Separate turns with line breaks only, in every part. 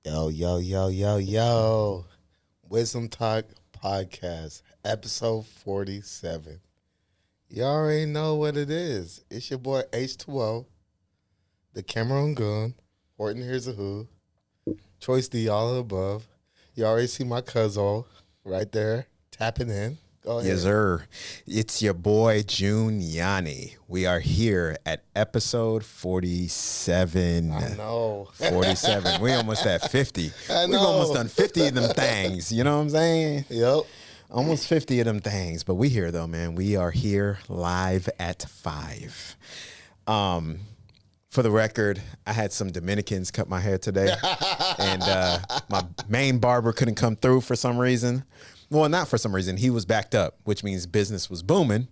Yo, yo, yo, yo, yo. Wisdom Talk Podcast, episode 47. You already know what it is. It's your boy H2O, the Cameroon Goon, Horton Here's a Who, Choice D, all of the above. You already see my cousin right there tapping in. Go ahead.
Yes, sir. It's your boy June Yanni. We are here at episode 47.
I know.
47. We almost at 50.
I
We've
know.
almost done 50 of them things. You know what I'm saying?
Yep.
Almost 50 of them things. But we here though, man. We are here live at 5. For the record, I had some Dominicans cut my hair today. And my main barber couldn't come through for some reason. Well, not for some reason. He was backed up, which means business was booming,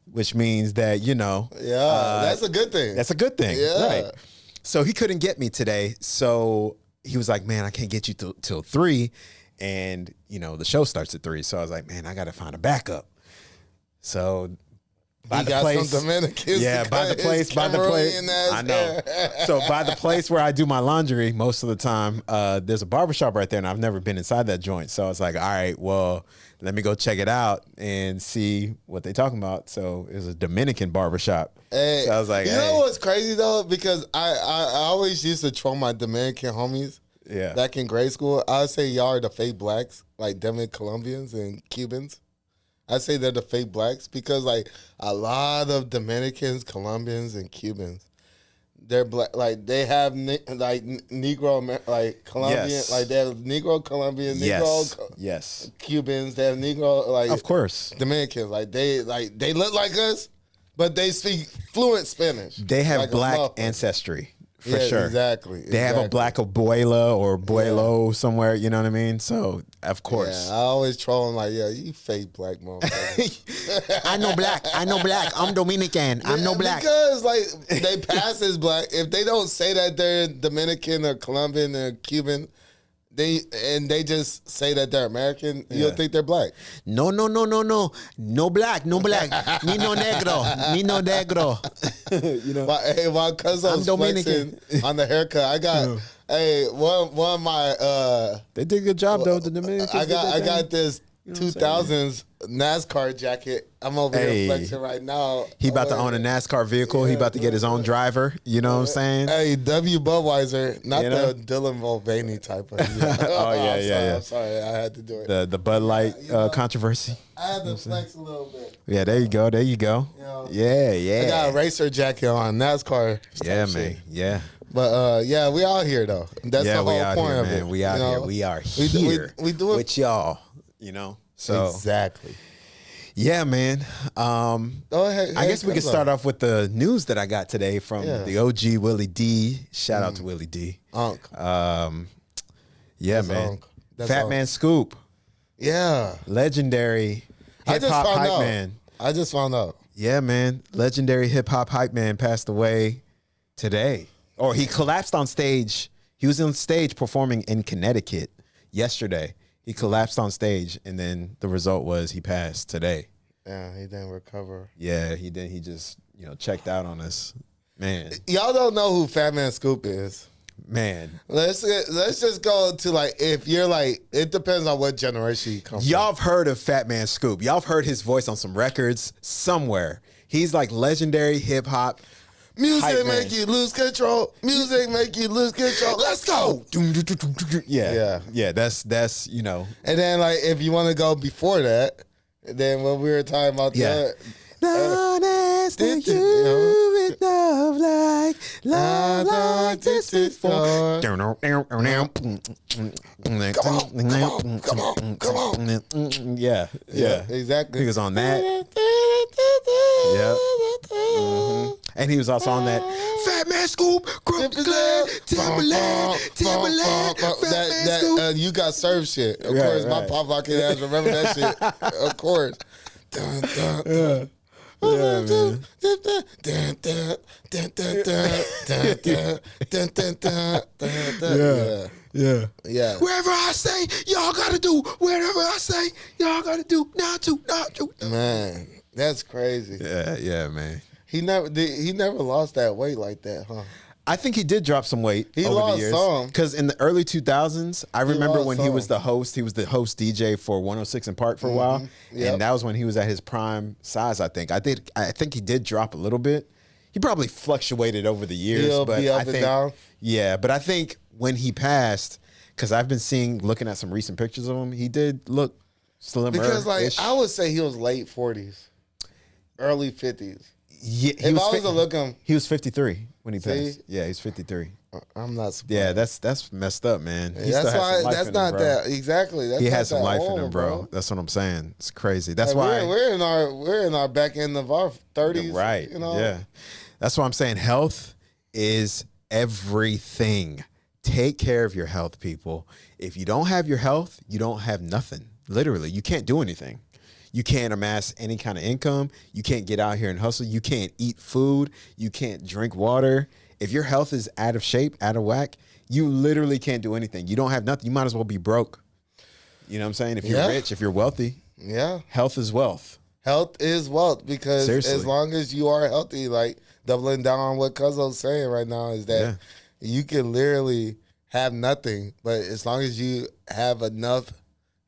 which means that, you know.
Yeah, that's a good thing.
That's a good thing.
Yeah.
Right. So he couldn't get me today. So he was like, man, I can't get you till 3. And, you know, the show starts at 3. So I was like, man, I got to find a backup. So by
He
the
got
place,
some Dominicans.
yeah,
to
by the
cut
place,
his
by the place.
Cameroonian ass
I know.
hair.
So by the place where I do my laundry most of the time, there's a barbershop right there, and I've never been inside that joint. So I was like, all right, well, let me go check it out and see what they talking about. So it was a Dominican barbershop.
Hey,
So I was like,
you
hey.
know what's crazy though? Because I always used to troll my Dominican homies
Yeah.
back in grade school. I would say y'all are the fake blacks, like Dominican Colombians and Cubans. I say they're the fake blacks because like a lot of Dominicans, Colombians, and Cubans, they're black. Like they have Negro, like Colombian,
Yes.
like they have Negro Colombian,
Yes.
Negro
Yes.
Cubans. They have Negro like
Of course.
Dominicans. Like they look like us, but they speak fluent Spanish.
They have
Like a
black
motherfucker.
ancestry for
Yeah,
sure.
Exactly.
They have a black abuela or abuelo somewhere, you know what I mean? So, of course.
Yeah, I always troll them like, yeah, you fake black motherfucker.
I know black. I'm Dominican.
Because like they pass as black. If they don't say that they're Dominican or Colombian or Cuban, they just say that they're American, you'll think they're black.
No. No black. Ni no negro. You know?
While cuz I
I'm
was
Dominican.
flexing on the haircut, I got one of my
They did a good job though. The Dominicans.
I
did their thing.
got this
know what I'm
2000s NASCAR jacket. I'm over
Hey.
here flexing right now.
He about to own a NASCAR vehicle. He about to get his own driver. You know what I'm saying?
Hey, W. Budweiser, not
You know?
the Dylan Mulvaney type of.
Oh, yeah, yeah.
I'm sorry, I had to do it.
The Bud Light controversy.
I had to flex a little bit.
Yeah, there you go.
know,
Yeah.
I got a racer jacket on, NASCAR.
Yeah,
type
man.
shit.
Yeah.
But yeah, we out here though. That's
Yeah,
the
we
whole
out
point
here,
of
man.
it.
We out
you
here.
know?
We are
We do-
here
we do it-
with y'all. You know. So
Exactly.
yeah, man.
Go ahead.
I guess we could start off with the news that I got today from
Yeah.
the OG Willie D. Shout out to Willie D.
Unc.
Yeah,
That's
man.
Unc. That's
Fat
Unc.
Man Scoop,
Yeah.
legendary
I
hip
just
hop
found
hype
out.
man.
I just found out.
Yeah, man. Legendary hip hop hype man passed away today. Or he collapsed on stage. He was on stage performing in Connecticut yesterday. He collapsed on stage, and then the result was he passed today.
Yeah, he didn't recover.
Yeah, he did. He just, you know, checked out on us. Man,
Y'all don't know who Fat Man Scoop is.
man.
Let's just go to like, if you're like, it depends on what generation you come from.
Y'all have heard of Fat Man Scoop. Y'all have heard his voice on some records somewhere. He's like legendary hip hop.
Music
Hype man.
make you lose control. Music make you lose control. Let's go.
Yeah. That's you know.
And then like, if you want to go before that, then when we were talking about
Yeah.
that,
Don't ask
did
you
you know?
with love like this is for.
Come on.
Yeah.
Exactly.
He was on that. Yep. And he was also on that Fat Man Scoop, Timberland, Fat Man Scoop.
That you got served shit. Of
Right,
course, my
right.
pop pocket ass remember that shit. Of course. Dun, dun, dun.
Yeah, man. Yeah.
Yeah.
Wherever I say, y'all gotta do. Wherever I say, y'all gotta do. Not to.
Man, that's crazy.
Yeah, man.
He never lost that weight like that, huh?
I think he did drop some weight
He
over
lost
the years.
some.
Because in the early 2000s, I remember
lost
when he
some.
was the host DJ for 106 in Park for a while.
Yep.
And that was when he was at his prime size, I think. I think he did drop a little bit. He probably fluctuated over the years.
He'll
but
be up
I
and
think,
down.
Yeah, but I think when he passed, because I've been looking at some recent pictures of him, he did look slimmer.
Because like I would say he was late 40s, early 50s.
Yeah,
If I was to look him,
he was 53 when he
See?
passed. Yeah, he's 53.
I'm not surprised.
Yeah, that's messed up, man. He
That's
still has
why.
some life
That's
in
not
him, bro.
that exactly. That's
He
not
has some
that
life in
old,
him, bro. That's what I'm saying. It's crazy. That's
Like,
why
we're in our back end of our 30s,
right.
You know,
Yeah. That's why I'm saying health is everything. Take care of your health, people. If you don't have your health, you don't have nothing. Literally, you can't do anything. You can't amass any kind of income. You can't get out here and hustle. You can't eat food. You can't drink water. If your health is out of shape, out of whack, you literally can't do anything. You don't have nothing. You might as well be broke. You know what I'm saying? If you're
Yeah.
rich, if you're wealthy,
Yeah,
health is wealth.
health is wealth because
Seriously.
as long as you are healthy, like doubling down on what Cuzzo's saying right now is that you can literally have nothing, but as long as you have enough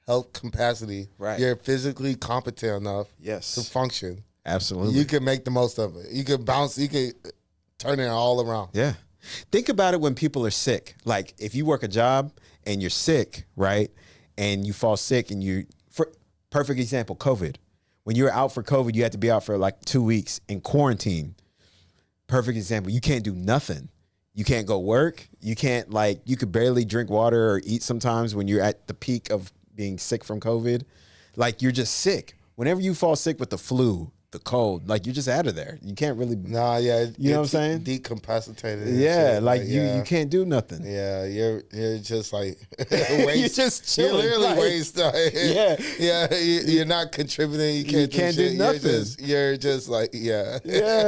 health capacity,
Right.
you're physically competent enough
Yes.
to function.
Absolutely.
You can make the most of it. You can bounce. You can turn it all around.
Yeah. Think about it when people are sick. Like if you work a job and you're sick, right? And you fall sick and for perfect example, COVID. When you were out for COVID, you had to be out for like 2 weeks in quarantine. Perfect example. You can't do nothing. You can't go work. You can't you could barely drink water or eat sometimes when you're at the peak of being sick from COVID. Like you're just sick. Whenever you fall sick with the flu, the cold, like you're just out of there. You can't really.
Nah, yeah,
You know what I'm saying?
Decapacitated. and
Yeah,
shit,
like
yeah.
you can't do nothing.
Yeah, you're just like
You're
waste.
just
You're
chilling,
literally
like-
waste. Yeah. You're not contributing. You can't,
can't
do,
do
shit.
nothing.
You're just like
Yeah,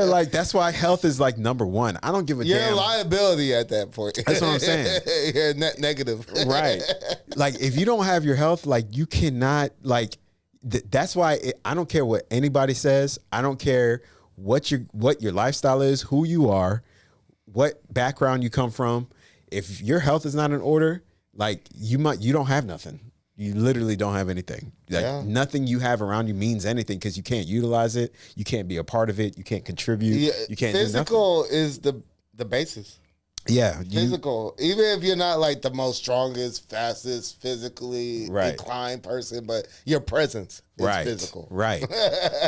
like that's why health is like number one. I don't give a
You're
damn.
a liability at that point.
That's what I'm saying.
You're net negative.
Right. Like if you don't have your health, like you cannot that's why I don't care what anybody says. I don't care what your lifestyle is, who you are, what background you come from. If your health is not in order, like you don't have nothing. You literally don't have anything. Like nothing you have around you means anything because you can't utilize it. You can't be a part of it. You can't contribute.
Yeah,
You can't do nothing.
physical is the basis.
Yeah.
Physical, even if you're not like the most strongest, fastest, physically
Right.
inclined person, but your presence is
Right.
physical.
Right.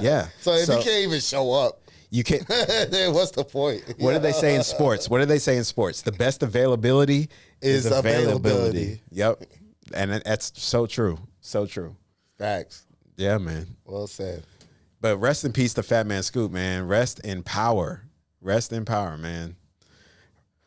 Yeah.
So if you can't even show up,
you can't.
then what's the point?
What do they say in sports? What do they say in sports? The best availability
Is availability.
Yep. And that's so true. So true.
Facts.
Yeah, man.
Well said.
But rest in peace to Fat Man Scoop, man. Rest in power. Rest in power, man.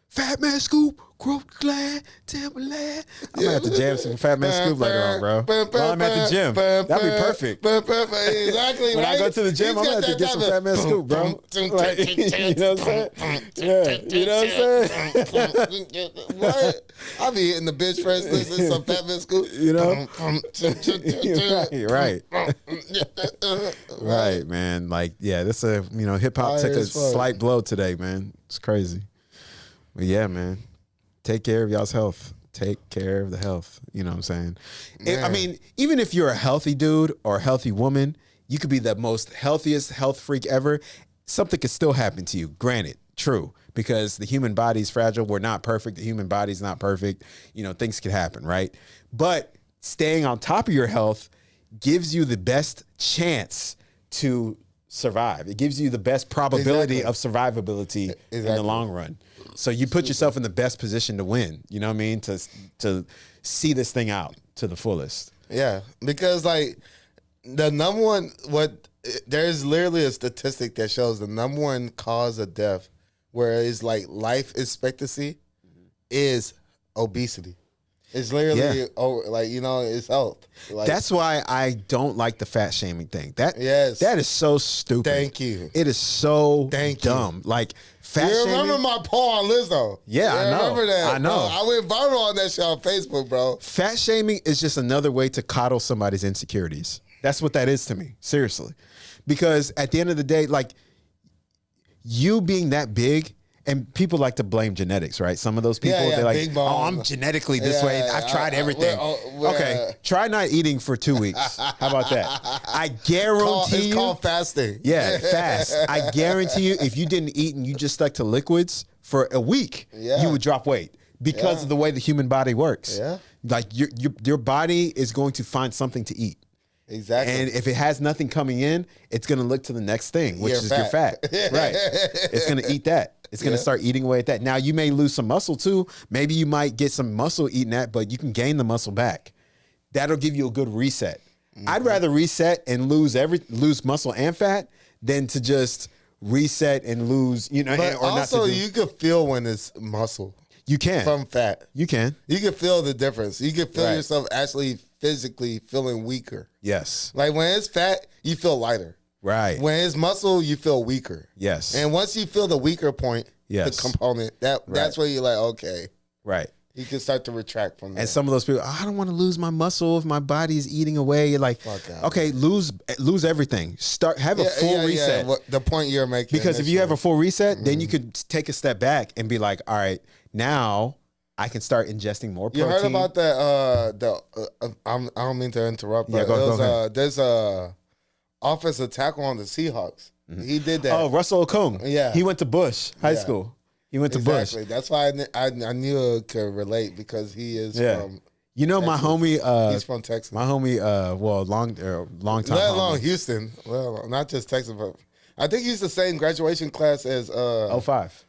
Fat Man Scoop, Growth Glad, Timberland. I'm gonna have to jam some Fat Man Scoop later on, bro. While I'm at the gym. That'd be perfect.
Exactly.
When I go to the gym, I'm gonna have to get some Fat Man Scoop, bro. Like, you know what I'm saying? Yeah, you know what I'm saying?
What? I'll be hitting the bench press, listening to some Fat Man Scoop.
You know? Right. Right, man. Like, yeah, that's hip hop
Fire
took a
as fuck.
slight blow today, man. It's crazy. But yeah, man. Take care of y'all's health. Take care of the health. You know what I'm saying? I mean, even if you're a healthy dude or a healthy woman, you could be the most healthiest health freak ever. Something could still happen to you. Granted, true, because the human body is fragile. We're not perfect. The human body's not perfect. Things could happen, right? But staying on top of your health gives you the best chance to survive. It gives you the best probability of survivability in the long run. So you put yourself in the best position to win. You know what I mean? To see this thing out to the fullest.
Yeah, because like the number one, there's literally a statistic that shows the number one cause of death, where it's like life expectancy, is obesity. It's literally it's health. Like,
That's why I don't like the fat shaming thing. That is so stupid.
Thank you.
It is so
Thank you.
dumb. Like fat
You
shaming.
remember my poll on Lizzo?
Yeah, I know.
Remember that?
I know.
Bro, I went viral on that shit on Facebook, bro.
Fat shaming is just another way to coddle somebody's insecurities. That's what that is to me. Seriously. Because at the end of the day, like you being that big And people like to blame genetics, right? Some of those people,
Yeah,
they're like,
big bone.
"Oh, I'm genetically this way. I've tried everything." Okay, try not eating for 2 weeks. How about that? I guarantee
It's called fasting.
Yeah, fast. I guarantee you, if you didn't eat and you just stuck to liquids for a week,
Yeah.
you would drop weight because of the way the human body works.
Yeah.
Like your body is going to find something to eat.
Exactly.
And if it has nothing coming in, it's going to look to the next thing, which
Your
is your fat. Right. It's going to eat that. It's going to start eating away at that. Now, you may lose some muscle too. Maybe you might get some muscle eating that, but you can gain the muscle back. That'll give you a good reset. I'd rather reset and lose muscle and fat than to just reset and lose,
But
or
also,
not to do.
you can feel when it's muscle
You can.
from fat.
You can.
You can feel the difference. You can feel
Right.
yourself actually physically feeling weaker.
Yes.
Like when it's fat, you feel lighter.
Right.
When it's muscle, you feel weaker.
Yes.
And once you feel the weaker point,
Yes.
the component, that's where you're like, okay,
Right.
you can start to retract from there.
And some of those people, I don't want to lose my muscle if my body is eating away. You're like,
Fuck out.
okay, lose everything. Have a full reset.
The point you're making.
Because if you have a full reset, then you could take a step back and be like, all right, now I can start ingesting more
You
protein.
heard about that? I don't mean to interrupt, but
Yeah, go ahead.
there's a offensive tackle on the Seahawks. He did that.
Oh, Russell Okung.
Yeah.
He went to Bush High School. He went to
exactly.
Bush.
That's why I knew it could relate because he is from.
You know,
Texas.
my homie,
He's from Texas.
my homie, long time.
Let alone
homie.
Houston. Well, not just Texas, but I think he's the same graduation class as
05.
05.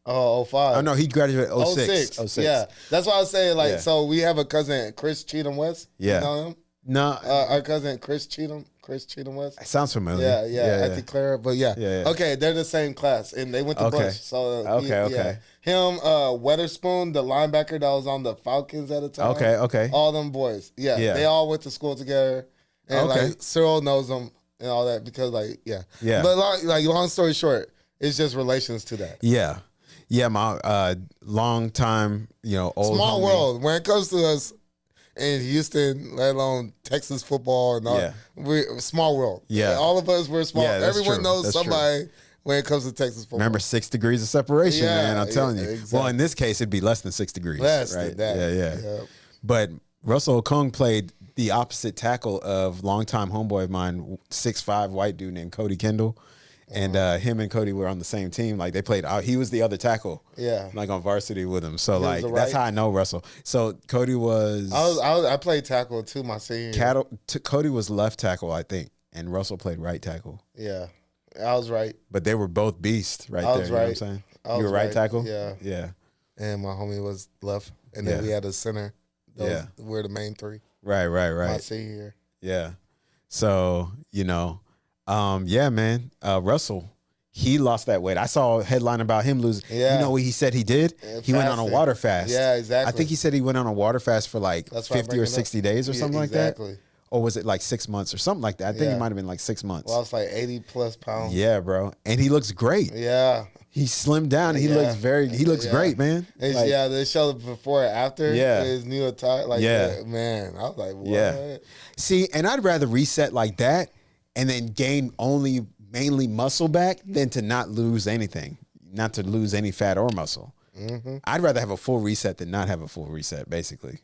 Oh, no, he graduated 06.
06. Yeah, that's why I was saying
Yeah.
so we have a cousin, Chris Cheatham West.
Yeah.
You know him?
No,
Our cousin Chris Cheatham West.
it sounds familiar.
Yeah, Auntie Clara, but yeah.
Yeah.
Okay, they're the same class, and they went to
Okay.
Bush. So
Okay.
Him, Weatherspoon, the linebacker that was on the Falcons at the time.
Okay.
All them boys. Yeah,
Yeah.
they all went to school together, and
Okay.
like Cyril knows them and all that because
Yeah.
But long story short, it's just relations to that.
Yeah, my long time, old
Small
homie.
world when it comes to us in Houston, let alone Texas football and all.
Yeah.
We're small world.
Yeah.
All of us, we're small.
Yeah, that's
Everyone
true.
knows
That's
somebody when it comes to Texas football.
Remember 6 degrees of separation,
Yeah,
man. I'm telling you.
exactly.
Well, in this case, it'd be less than 6 degrees.
Less
right?
than that.
Yeah. But Russell Okung played the opposite tackle of longtime homeboy of mine, 6'5" white dude named Cody Kendall. And him and Cody were on the same team. Like they played. He was the other tackle.
Yeah.
Like on varsity with him. So
was
like
the
that's
right-
how I know Russell. So Cody was
I played tackle too my senior year.
Cody was left tackle, I think, and Russell played right tackle.
Yeah. I was right.
But they were both beasts right
I
there.
was
You know what I'm
right.
saying?
I
You
was
were right
right.
tackle?
Yeah.
Yeah.
And my homie was left. And then
Yeah.
we had a center. Those
Yeah.
were the main three.
Right.
My senior year.
Yeah. So, yeah, man. Russell, he lost that weight. I saw a headline about him losing.
Yeah.
You know what he said he did?
Yeah,
He went on a
fasting.
water fast.
Yeah, exactly.
I think he said he went on a water fast for like
That's why I'm
50 or
bringing it up.
60 days or
Yeah,
something like that.
exactly.
Or was it like 6 months or something like that? I think
Yeah.
it might have been like 6 months.
Lost like 80 plus pounds.
Yeah, bro. And he looks great.
Yeah.
He slimmed down and he
Yeah.
looks
Yeah.
great, man. Like,
They showed the before and after.
Yeah.
His new attire. Like,
Yeah.
man, I was like, what?
Yeah. See, and I'd rather reset like that and then gain mainly muscle back than to not lose anything, not to lose any fat or muscle.
Mm-hmm.
I'd rather have a full reset than not have a full reset, basically,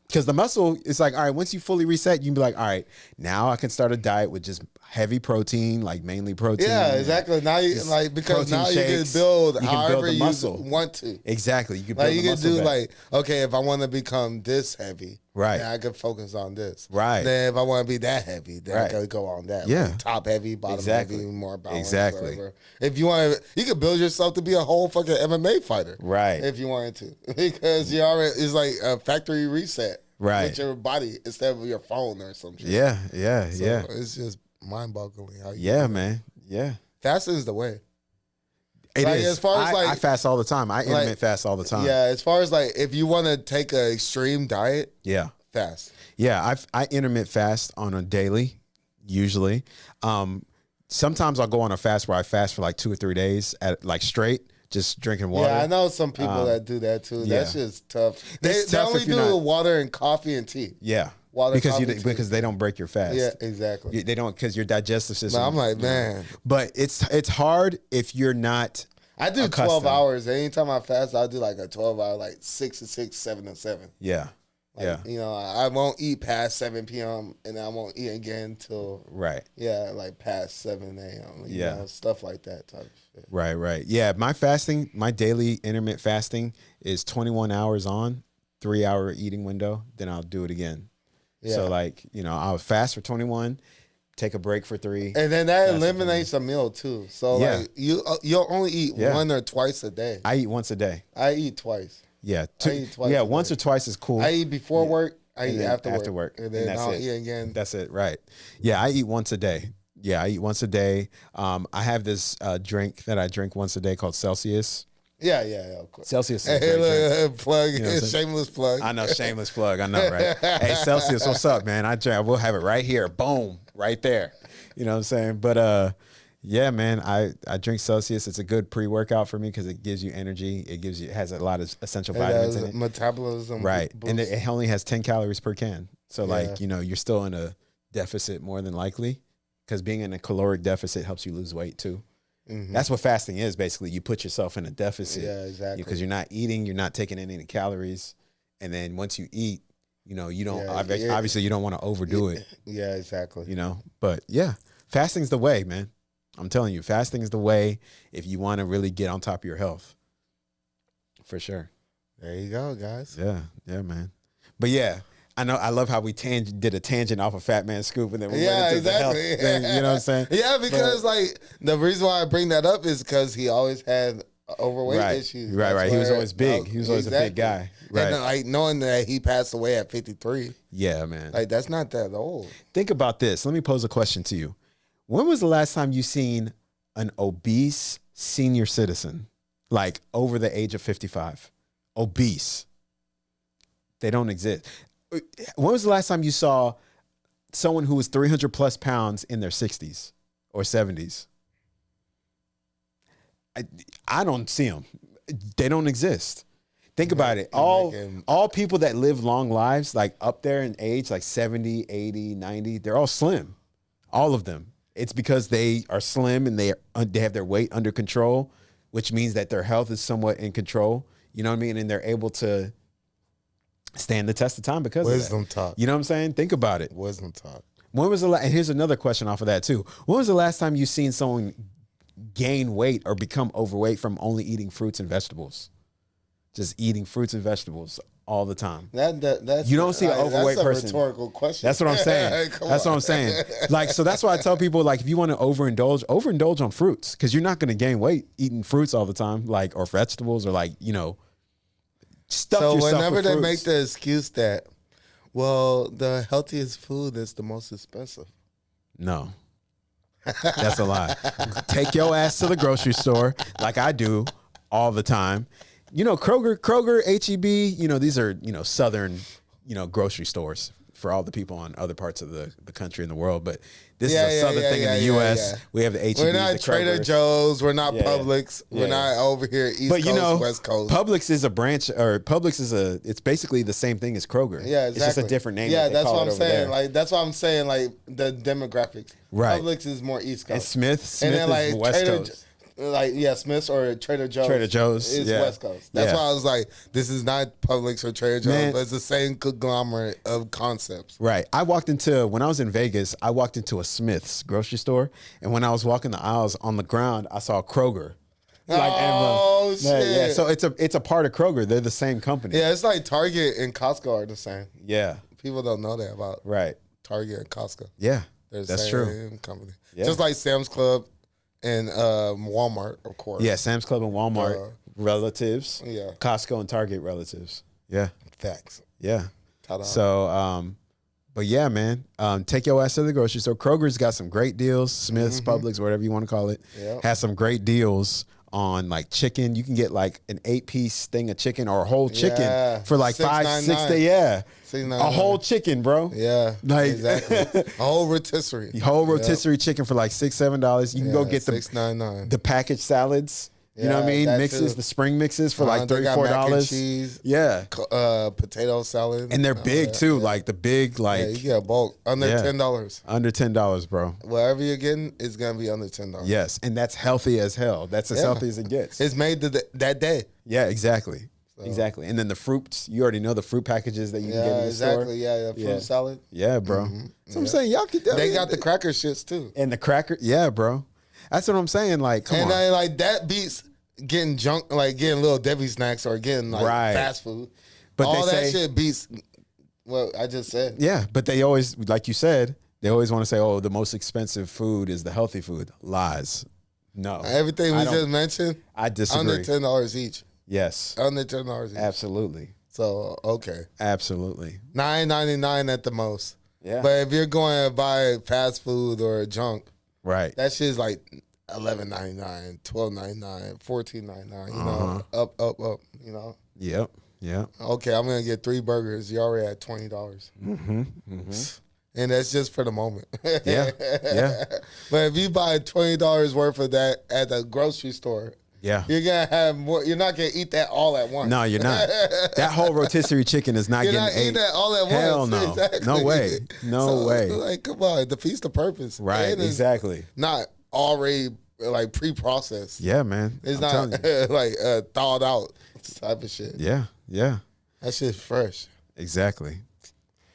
Because the muscle, it's like, all right, once you fully reset, you can be like, all right, now I can start a diet with just heavy protein, like mainly protein.
Yeah,
and
exactly. Now you
just
because
protein
now you
shakes.
can build
You can build
however
the
you
muscle.
want to.
Exactly. You can build
Like you
the
can
muscle
do
back.
like, okay, if I want to become this heavy,
Right.
then I can focus on this.
Right.
Then if I want to be that heavy, then I
Right.
can go on that.
Yeah.
Like top heavy, bottom
Exactly.
heavy, more balance.
Exactly.
Whatever. If you want to, you can build yourself to be a whole fucking MMA fighter.
Right.
If you wanted to, because you already it's like a factory reset.
Right.
With your body instead of your phone or something.
Yeah.
So it's just mind-boggling how you.
Yeah, man. Yeah.
Fasting is the way.
It
Like,
is.
as far as,
I fast all the time. I intermittent fast all the time.
Yeah, as far as like if you want to take an extreme diet,
Yeah.
fast.
Yeah. I intermittent fast on a daily, usually. Sometimes I'll go on a fast where I fast for like 2 or 3 days at like straight, just drinking water.
Yeah, I know some people that do that too. That's
yeah.
just tough. They
It's tough
only
if you're
do
not-
water and coffee and tea.
Yeah.
Water,
because
coffee, tea.
because they don't break your fast.
Yeah, exactly.
They don't, because your digestive system.
But I'm like, man,
But it's hard if you're not.
I do 12
accustomed.
hours. Anytime I fast, I'll do like a 12-hour, like 6 to 6, 7 to 7.
Yeah.
Like,
Yeah.
You know, I won't eat past 7 p.m. and I won't eat again till,
Right.
like past 7 a.m. You
Yeah.
know, stuff like that type of shit.
Right. Yeah. My daily intermittent fasting is 21 hours on, 3-hour eating window. Then I'll do it again.
Yeah.
So like, I'll fast for 21, take a break for 3.
And then that
Fast for
eliminates a meal too. So
Yeah.
like you'll only eat
Yeah.
one or twice a day.
I eat once a day.
I eat twice.
Yeah.
I eat twice
Yeah.
a
Once
day.
or twice is cool.
I eat before work. I
And
eat
then
after work. And then
that's
I'll
it.
eat again.
That's it. Right. Yeah. I eat once a day. I have this drink that I drink once a day called Celsius.
Yeah, of course.
Celsius is a
Hey,
great drink.
look, plug.
You know what I'm saying?
Shameless plug.
I know, shameless plug. I know, right? Hey, Celsius, what's up, man? We'll have it right here. Boom, right there. You know what I'm saying? But yeah, man, I drink Celsius. It's a good pre-workout for me because it gives you energy. It has a lot of essential vitamins in it.
Metabolism.
Right.
Boost.
And it only has 10 calories per can. So
Yeah.
you're still in a deficit more than likely because being in a caloric deficit helps you lose weight too.
Mhm.
That's what fasting is basically. You put yourself in a deficit.
Yeah, exactly.
Because you're not eating, you're not taking in any calories. And then once you eat, you don't,
Yeah,
obviously you don't want to overdo it,
Yeah, exactly.
but yeah, fasting's the way, man. I'm telling you, fasting is the way if you want to really get on top of your health. For sure.
There you go, guys.
Yeah, man. But yeah, I know. I love how we did a tangent off of Fat Man Scoop, and then we went into the health thing, you know what I'm saying?
Yeah, because like the reason why I bring that up is because he always had overweight issues.
Right.
That's
He was
where-
always big. He was always a big guy. Right.
And like knowing that he passed away at 53,
Yeah, man.
like that's not that old.
Think about this. Let me pose a question to you. When was the last time you seen an obese senior citizen, like over the age of 55? Obese. They don't exist. When was the last time you saw someone who was 300 plus pounds in their 60s or 70s? I don't see them. They don't exist. Think about it. All people that live long lives, like up there in age, like 70, 80, 90, they're all slim. All of them. It's because they are slim and they have their weight under control, which means that their health is somewhat in control. You know what I mean? And they're able to stand the test of time because
Wisdom
of that.
talk.
You know what I'm saying? Think about it.
Wisdom talk.
When was the and here's another question off of that too. When was the last time you seen someone gain weight or become overweight from only eating fruits and vegetables? Just eating fruits and vegetables all the time.
That's
You don't see an overweight
that's a
person.
Rhetorical question.
That's what I'm saying.
Come
That's
on.
what I'm saying. Like, so that's why I tell people, like, if you want to overindulge on fruits, because you're not going to gain weight eating fruits all the time, like, or vegetables, or like, stuff
So
yourself
whenever
with
they
fruits.
make the excuse that, well, the healthiest food is the most expensive.
No. That's a lie. Take your ass to the grocery store like I do all the time. Kroger, HEB, these are, southern, grocery stores for all the people on other parts of the country and the world. But this is a southern thing in the U.S. We have the HEBs,
We're not
the
Trader
Krogers.
Joe's. We're not
Yeah.
Publix.
Yeah.
We're not over here East
But
Coast, West Coast.
Publix is a branch, or Publix is it's basically the same thing as Kroger.
Yeah, exactly.
It's just a different name.
Yeah,
that they
that's
call
what
it
I'm
over
saying.
there.
Like that's what I'm saying. Like the demographics.
Right.
Publix is more East
And
Coast.
Smith
and then
is
like
West
Trader,
Coast.
Smith's or Trader Joe's.
Trader Joe's,
is
yeah.
West Coast. That's
Yeah.
why I was like, this is not Publix or Trader Joe's,
Man.
but it's the same conglomerate of concepts.
Right. When I was in Vegas, I walked into a Smith's grocery store, and when I was walking the aisles on the ground, I saw a Kroger.
Oh, shit.
Yeah. So it's a part of Kroger. They're the same company.
Yeah, it's like Target and Costco are the same.
Yeah.
People don't know that about
Right.
Target and Costco.
Yeah.
They're the
That's
same
true.
company.
Yeah.
Just like Sam's Club and Walmart, of course.
Yeah. Sam's Club and Walmart relatives.
Yeah.
Costco and Target relatives. Yeah.
Facts.
Yeah.
Ta-da.
So, but yeah, man, take your ass to the grocery store. Kroger's got some great deals. Smith's, Publix, whatever you want to call it,
Yep.
has some great deals on like chicken. You can get like an 8-piece thing of chicken or a whole chicken
Yeah.
for like $5, $6.
$6.99.
Yeah,
$6.99.
a whole chicken, bro.
Yeah,
Like-
exactly. A whole rotisserie.
Whole rotisserie chicken for like $6, $7. You can go get
$6.99.
the packaged salads. You know what I mean?
that
Mixes,
too.
the spring mixes for like
They got mac and
$34.
cheese,
Yeah.
potato salad.
And they're big
that.
too. Like the big, like
Yeah, you get a bulk under
Yeah.
$10.
under $10, bro.
Whatever you're getting is gonna be under $10.
Yes. And that's healthy as hell. That's as
Yeah.
healthy as it gets.
It's made that day.
Yeah, exactly. Exactly. And then the fruits, you already know the fruit packages that you can get in the
exactly.
store.
Yeah, fruit
Yeah.
salad.
Yeah, bro. So I'm saying y'all can
They got the cracker shits too.
and the cracker. Yeah, bro. That's what I'm saying. Like, come
And
on.
I, like that beats getting junk, like getting little Debbie snacks or getting like
Right.
fast food.
But
all
they
that
say-
shit beats what I just said.
Yeah, but they always, like you said, they always want to say, "Oh, the most expensive food is the healthy food." Lies. No.
Everything
I
we
don't-
just mentioned,
I disagree.
under $10 each.
Yes.
Under $10 each.
Absolutely.
So okay,
Absolutely.
$9.99 at the most.
Yeah.
But if you're going to buy fast food or junk,
Right.
that shit's like $11.99, $12.99, $14.99. You know, up. You know.
Yep. Yep.
Okay, I'm gonna get 3 burgers. You already at $20. And that's just for the moment.
Yeah. Yeah.
But if you buy $20 worth of that at the grocery store,
Yeah.
you're gonna have more. You're not gonna eat that all at once.
No, you're not. That whole rotisserie chicken is not
You're
getting
not eating
ate.
that all at
Hell
once.
no.
Exactly.
No way. No
So,
way.
Like, come on, it defeats the purpose.
Right.
And it's
Exactly.
Not already like pre-processed.
Yeah, man.
It's
I'm
not
telling you.
like thawed out type of shit.
Yeah. Yeah.
That shit's fresh.
Exactly.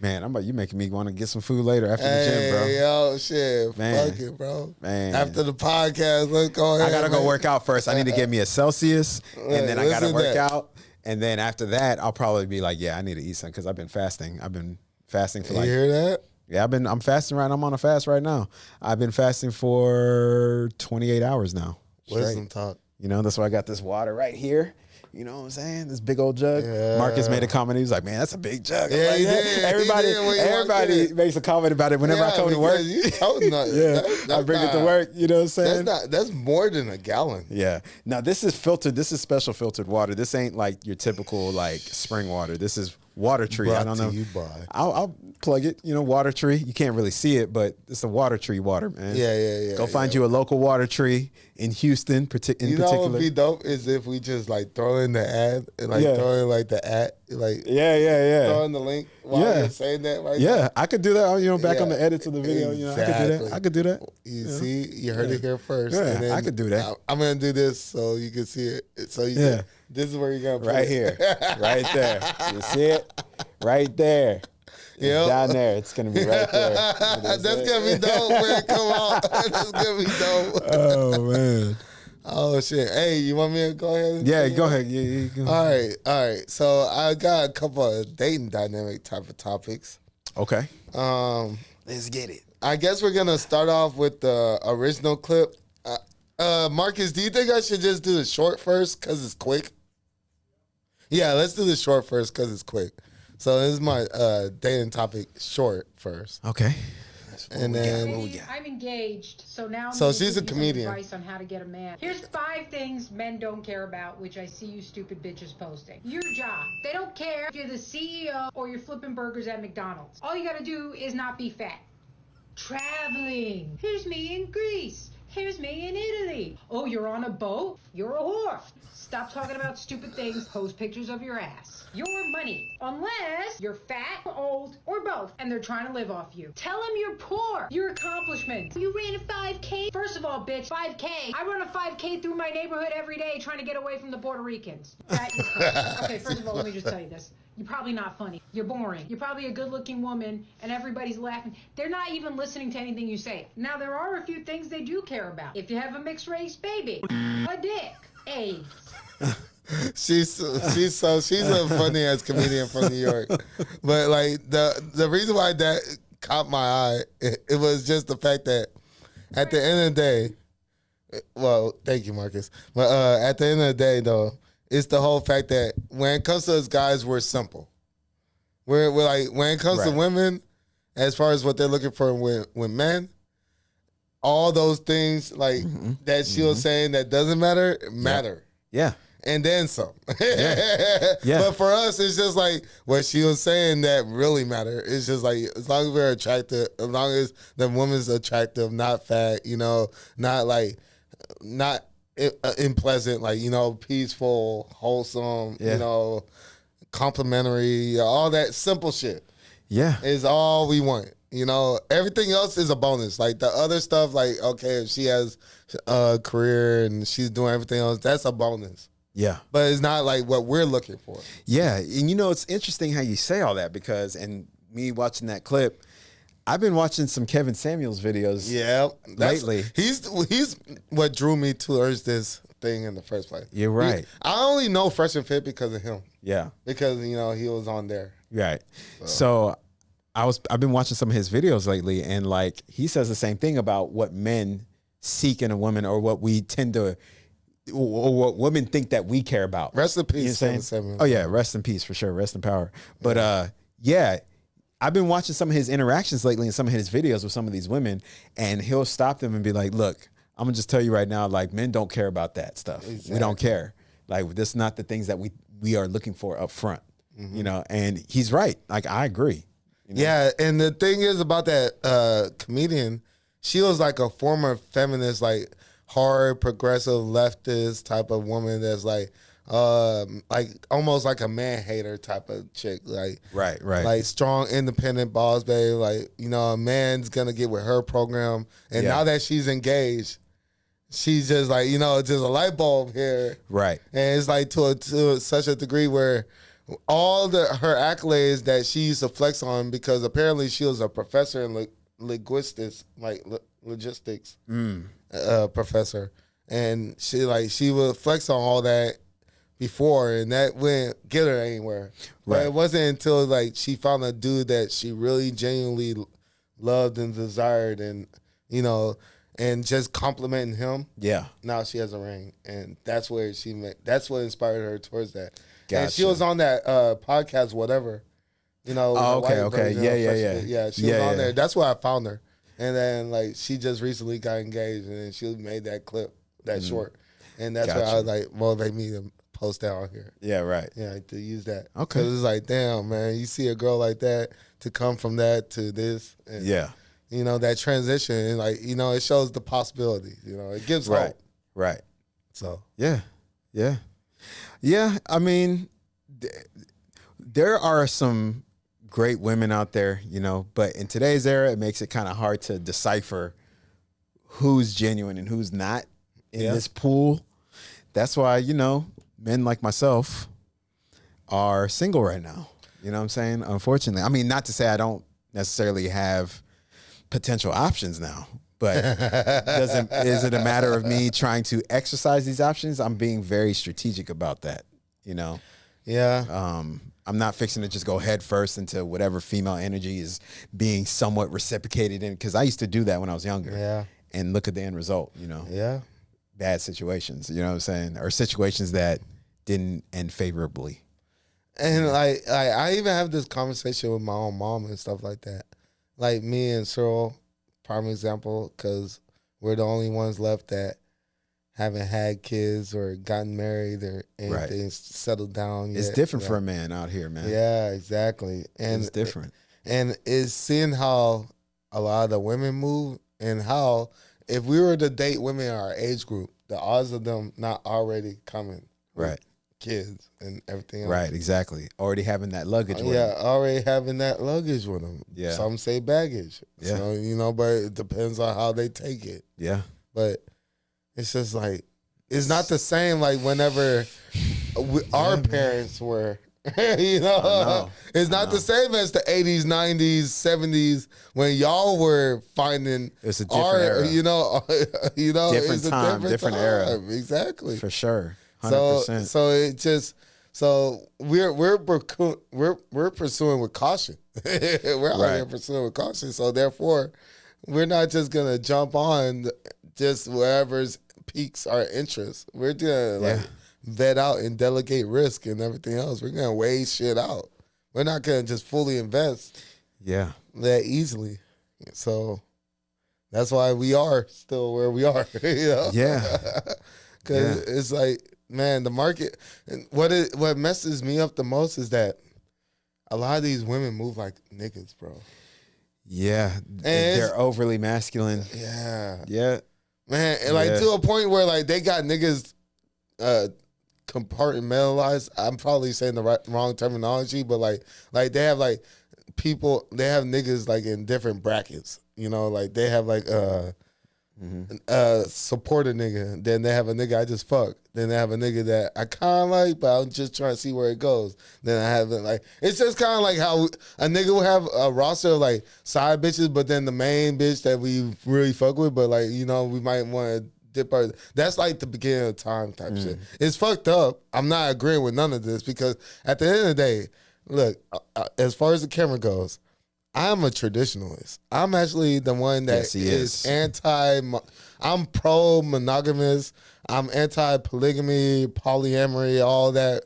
Man, you making me want to get some food later after the gym, bro.
Hey, yo, shit.
Man.
Fuck it, bro.
Man.
After the podcast, let's go ahead.
I gotta go
man.
work out first. I need to get me a Celsius, and then I gotta
listen to
work
that.
out, and then after that, I'll probably be like, yeah, I need to eat something because I've been fasting. I've been fasting for
You
like,
hear that?
yeah, I'm fasting right. I'm on a fast right now. I've been fasting for 28 hours now.
Wisdom
Straight.
talk.
You know, that's why I got this water right here. You know what I'm saying? This big old jug.
Yeah.
Marcus made a comment. He was like, "Man, that's a big jug." I'm
Yeah,
like,
he did. He
Everybody,
did when you walked
everybody
in.
makes a comment about it whenever I come to
because
work.
You told not,
Yeah,
that's
I bring it to
not-
work. You know what I'm saying?
That's more than a gallon.
Yeah. Now this is filtered. This is special filtered water. This ain't like your typical like spring water. This is Water Tree. I
Brought
don't know.
to you by.
I'll plug it. You know, Water Tree. You can't really see it, but it's a Water Tree water, man.
Yeah.
Go find you a local Water Tree in Houston, in
You know what
particular.
would be dope is if we just like throw in the ad and like
Yeah.
throw in like the ad, like
Yeah.
throw in the link while
Yeah.
you're saying that right
Yeah, I could do that. You know, back on
Yeah,
the edits of the video. You know, I could do that.
exactly.
I could do that.
You see, you heard it here first.
Yeah,
and then
I could do that.
I'm gonna do this so you can see it. So you
Yeah.
this is where you're gonna put
Right
it.
here, right there. You see it? Right there. It's
Yep.
down there. It's gonna be right there.
That's gonna be dope when it come out. That's gonna be dope.
Oh man.
Oh shit! Hey, you want me to go ahead? And
Yeah,
take
go
it?
ahead. Yeah, go.
All right. So I got a couple of dating dynamic type of topics.
Okay.
Let's get it. I guess we're gonna start off with the original clip. Marcus, do you think I should just do the short first because it's quick? Yeah, let's do the short first because it's quick. So this is my dating topic short first,
Okay.
and then
Lady, I'm engaged, so now I'm
So
gonna
she's
give
a
you some
comedian.
advice on how to get a man. Here's 5 things men don't care about, which I see you stupid bitches posting. Your job. They don't care if you're the CEO or you're flipping burgers at McDonald's. All you gotta do is not be fat. Traveling. Here's me in Greece. Here's me in Italy. Oh, you're on a boat? You're a whore. Stop talking about stupid things. Post pictures of your ass. Your money. Unless you're fat, old, or both, and they're trying to live off you. Tell them you're poor. Your accomplishments. You ran a 5K. First of all, bitch, 5K. I run a 5K through my neighborhood every day trying to get away from the Puerto Ricans. Okay, first of all, let me just tell you this. You're probably not funny. You're boring. You're probably a good-looking woman, and everybody's laughing. They're not even listening to anything you say. Now, there are a few things they do care about. If you have a mixed-race baby, a dick, AIDS.
she's a funny ass comedian from New York. But like the reason why that caught my eye, it was just the fact that at the end of the day, well, thank you, Marcus. But at the end of the day, though, it's the whole fact that when it comes to us guys, we're simple. We're like when it comes to
Right.
women, as far as what they're looking for with men, all those things like that she was saying that doesn't matter.
Yeah.
And then some.
Yeah.
But for us, it's just like what she was saying that really matter. It's just like as long as we're attractive, as long as the woman's attractive, not fat, you know, not unpleasant, like, peaceful, wholesome,
Yeah.
complimentary, all that simple shit
Yeah.
is all we want. Everything else is a bonus. Like the other stuff, like, okay, if she has a career and she's doing everything else, that's a bonus.
Yeah.
But it's not like what we're looking for.
Yeah. And it's interesting how you say all that because, and me watching that clip, I've been watching some Kevin Samuels videos.
Yeah,
lately.
He's what drew me towards this thing in the first place.
You're right.
I only know Fresh and Fit because of him.
Yeah.
Because he was on there.
Right. So I've been watching some of his videos lately, and like he says the same thing about what men seek in a woman, or what we tend to, or what women think that we care about.
Rest in peace.
You know what I'm saying?
7-7.
Oh yeah, rest in peace for sure. Rest in power. But yeah, I've been watching some of his interactions lately and some of his videos with some of these women, and he'll stop them and be like, "Look, I'm gonna just tell you right now, like men don't care about that stuff.
Exactly.
We don't care. Like this is not the things that we are looking for up front." And he's right. Like I agree.
Yeah, and the thing is about that comedian, she was like a former feminist, like hard progressive leftist type of woman that's like almost like a man hater type of chick, like
Right.
like strong independent boss babe, like a man's gonna get with her program, and
Yeah.
now that she's engaged, she's just like just a light bulb here,
Right.
and it's like to such a degree where all her accolades that she used to flex on, because apparently she was a professor in linguistics, like logistics professor, and she would flex on all that before, and that wouldn't get her anywhere. But
Right.
it wasn't until like she found a dude that she really genuinely loved and desired, and and just complimenting him.
Yeah.
Now she has a ring, and that's where that's what inspired her towards that. And she
Gotcha.
was on that podcast, whatever.
Oh,
the white
okay.
version
Yeah,
of
yeah,
Fresh
yeah.
Fit. Yeah, she
Yeah,
was on
yeah.
there. That's where I found her. And then like she just recently got engaged, and then she made that clip, that short, and that's why I
Gotcha.
was like, motivate me to post that on here.
Yeah. Right.
Yeah, to use that.
Okay.
'Cause it's like, damn, man, you see a girl like that to come from that to this, and,
Yeah.
that transition, and like, it shows the possibilities. It gives
Right.
hope.
Right.
So
Yeah. Yeah. Yeah. I mean, there are some great women out there, but in today's era, it makes it kind of hard to decipher who's genuine and who's not in
Yeah.
this pool. That's why, men like myself are single right now. You know what I'm saying? Unfortunately. I mean, not to say I don't necessarily have potential options now, but is it a matter of me trying to exercise these options? I'm being very strategic about that,
yeah.
I'm not fixing to just go head first into whatever female energy is being somewhat reciprocated in, because I used to do that when I was younger.
Yeah.
And look at the end result,
Yeah.
bad situations, you know what I'm saying? Or situations that didn't end favorably.
And like I even have this conversation with my own mom and stuff like that. Like me and Cyril, prime example, because we're the only ones left that haven't had kids or gotten married or anything settled down yet.
It's different for a man out here, man.
Yeah, exactly. And
It's different.
And it's seeing how a lot of the women move, and how if we were to date women in our age group, the odds of them not already coming with
Right.
kids and everything else.
Right, exactly. Already having that luggage with
Yeah,
him.
already having that luggage with them.
Yeah.
Some say baggage.
Yeah.
So, but it depends on how they take it.
Yeah.
But it's just like, it's not the same like whenever our parents were,
know.
It's not the same as the 80s, 90s, 70s when y'all were finding
It's a different era. Different
it's a
time, different era.
time. Exactly.
For sure. 100%.
So it just we're pursuing with caution. We're out
Right.
here pursuing with caution. So therefore, we're not just gonna jump on just wherever's piques our interest. We're gonna like vet out and delegate risk and everything else. We're gonna weigh shit out. We're not gonna just fully invest
Yeah.
that easily. So that's why we are still where we are.
Yeah.
Because
Yeah.
it's like, man, the market. And what messes me up the most is that a lot of these women move like niggas, bro.
Yeah.
it's-
They're overly masculine.
Yeah,
Yeah.
Man, and like
Yeah.
to a point where like they got niggas compartmentalized. I'm probably saying the wrong terminology, but like they have like people, they have niggas like in different brackets. You know, like they have like support a nigga. Then they have a nigga I just fuck. Then they have a nigga that I kind of like, but I'm just trying to see where it goes. Then I have like, it's just kind of like how a nigga will have a roster of like side bitches, but then the main bitch that we really fuck with, but like, you know, we might want to dip our, that's like the beginning of time type shit. It's fucked up. I'm not agreeing with none of this because at the end of the day, look, as far as the camera goes, I'm a traditionalist. I'm actually the one that is I'm pro monogamous. I'm anti polygamy, polyamory, all that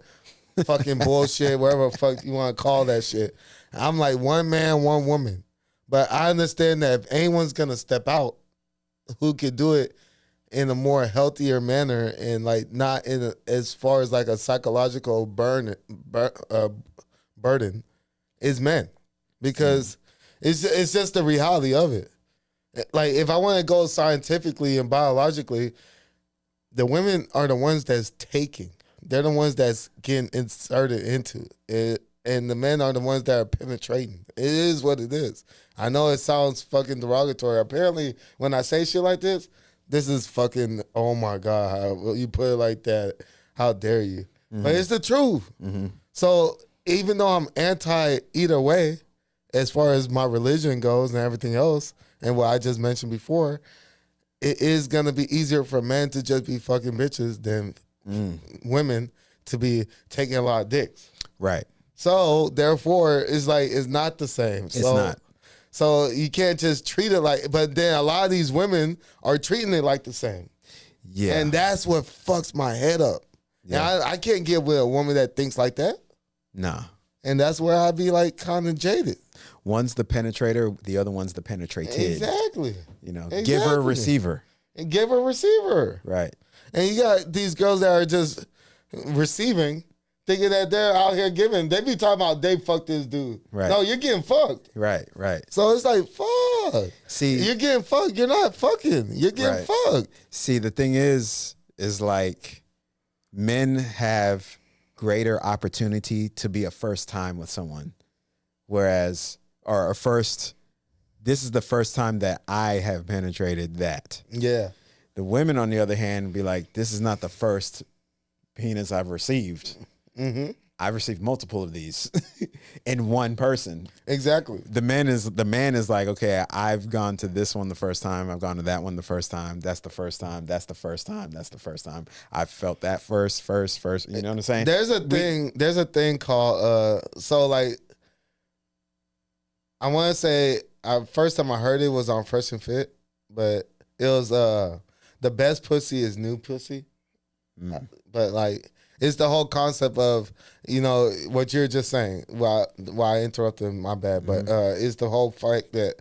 fucking bullshit, whatever the fuck you want to call that shit. I'm like one man, one woman. But I understand that if anyone's gonna step out, who could do it in a more healthier manner and like not in as far as like a psychological burden is men, because it's just the reality of it. Like if I want to go scientifically and biologically, the women are the ones that's taking. They're the ones that's getting inserted into it, and the men are the ones that are penetrating. It is what it is. I know it sounds fucking derogatory. Apparently, when I say shit like this is fucking, oh my God, how you put it like that. How dare you? But it's the truth. So even though I'm anti either way, as far as my religion goes and everything else, and what I just mentioned before, it is going to be easier for men to just be fucking bitches than women to be taking a lot of dicks.
Right.
So, therefore, it's like, it's not the same.
It's not.
So, you can't just treat it like, but then a lot of these women are treating it like the same.
Yeah.
And that's what fucks my head up.
Yeah.
And I can't get with a woman that thinks like that.
Nah.
And that's where I'd be like kind of jaded.
One's the penetrator, the other one's the penetrated.
Exactly.
You know,
Exactly.
giver, receiver.
And give a receiver.
Right.
And you got these girls that are just receiving, thinking that they're out here giving. They be talking about they fucked this dude.
Right.
No, you're getting fucked.
Right.
So it's like, fuck.
See,
You're getting fucked. You're not fucking. You're getting fucked.
See, the thing is like men have greater opportunity to be a first time with someone. Whereas, or this is the first time that I have penetrated that.
Yeah.
The women, on the other hand, be like, this is not the first penis I've received.
Mm-hmm.
I've received multiple of these in one person.
Exactly.
The man is like, okay, I've gone to this one the first time. I've gone to that one the first time. That's the first time. That's the first time. That's the first time. I felt that first. You know what I'm saying?
There's a thing called so like I want to say first time I heard it was on Fresh and Fit, but it was the best pussy is new pussy. But like it's the whole concept of, you know, what you're just saying. Why I interrupted, my bad. But it's the whole fact that,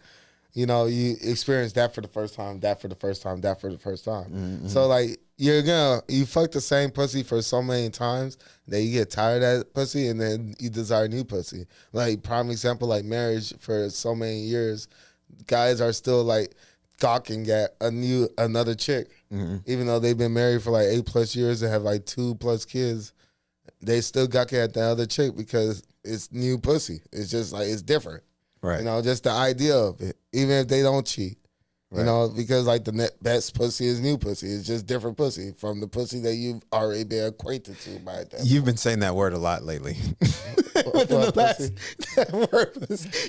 you know, you experience that for the first time, that for the first time, that for the first time. So like you fuck the same pussy for so many times that you get tired of that pussy and then you desire new pussy. Like prime example, like marriage for so many years, guys are still like gawking at another chick. Even though they've been married for like 8+ years and have like 2+ kids, they still gawking at the other chick because it's new pussy. It's just like, it's different.
Right.
You know, just the idea of it, even if they don't cheat. You know, because like the best pussy is new pussy. It's just different pussy from the pussy that you've already been acquainted to by that.
You've been saying that word a lot lately.
Within the last,
that word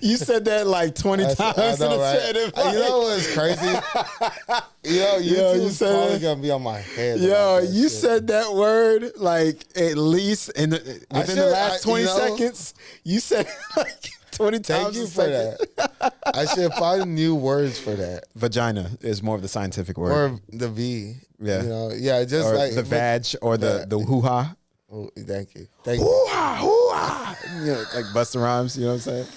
you said that like 20 times.
I know, right? You know what's crazy? You said probably gonna be on my head.
You said that word like at least within the last 20 seconds. You said it like 20 times.
Thank you for that. I should find new words for that.
Vagina is more of the scientific word.
Or the V.
Yeah.
You know, just
or
like
the vag or the hoo-ha.
Oh, thank you.
Hoo-ha, hoo-ha. You know, like Busta Rhymes, you know what I'm saying?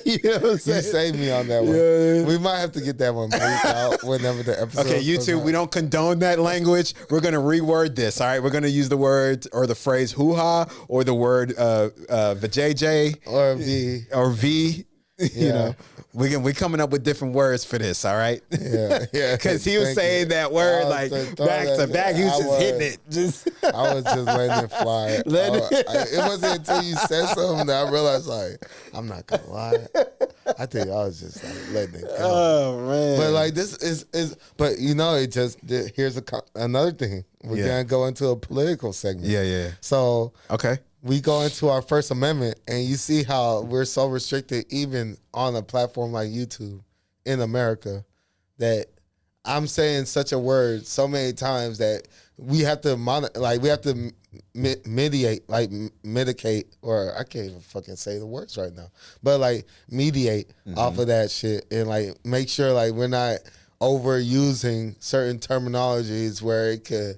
You know what I'm saying?
You saved me on that one.
Yeah.
We might have to get that one bleeped out whenever the episode.
Okay, YouTube, we don't condone that language. We're going to reword this, all right? We're going to use the word or the phrase hoo-ha or the word vajayjay.
Or V.
Or V. You know, we coming up with different words for this. All right.
Yeah, yeah.
Because he was
Thank
saying
you.
that word
I was
like
just
back
throwing
to
that-
back. He was
I
just hitting it. Just
I was just letting it fly. It wasn't until you said something that I realized, like, I'm not gonna lie. I think I was just like letting it go.
oh man.
But like this is, but you know, it just here's another thing. We're
Yeah.
gonna go into a political segment.
yeah.
So
Okay.
we go into our First Amendment, and you see how we're so restricted, even on a platform like YouTube in America, that I'm saying such a word so many times that we have to mitigate, or I can't even fucking say the words right now, but like mediate off of that shit, and like make sure like we're not overusing certain terminologies where it could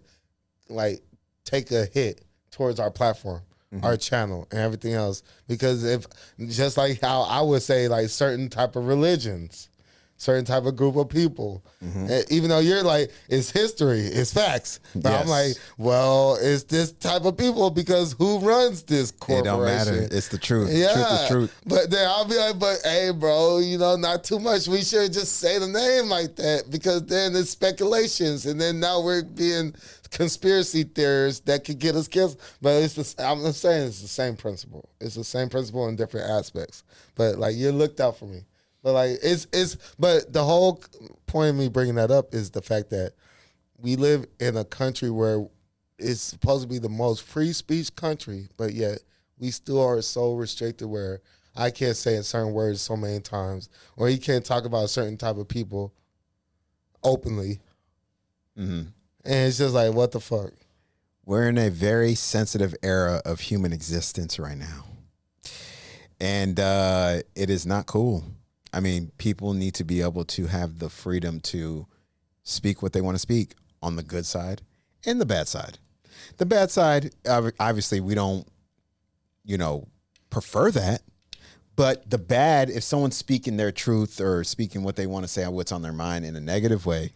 like take a hit towards our platform, our channel, and everything else. Because if, just like how I would say like certain type of religions, certain type of group of people, even though you're like, it's history, it's facts. But I'm
Yes.
like, well, it's this type of people because who runs this
It
corporation?
don't matter. It's the truth.
Yeah,
Truth is truth.
but then I'll be like, but hey, bro, you know, not too much. We should just say the name like that, because then it's speculations, and then now we're being conspiracy theorists that could get us killed. But I'm saying it's the same principle. It's the same principle in different aspects. But like, you looked out for me. But like, but the whole point of me bringing that up is the fact that we live in a country where it's supposed to be the most free speech country, but yet we still are so restricted where I can't say certain words so many times, or you can't talk about a certain type of people openly. And it's just like, what the fuck?
We're in a very sensitive era of human existence right now. And it is not cool. I mean, people need to be able to have the freedom to speak what they want to speak on the good side and the bad side. The bad side, obviously, we don't, prefer that. But the bad, if someone's speaking their truth or speaking what they want to say or what's on their mind in a negative way,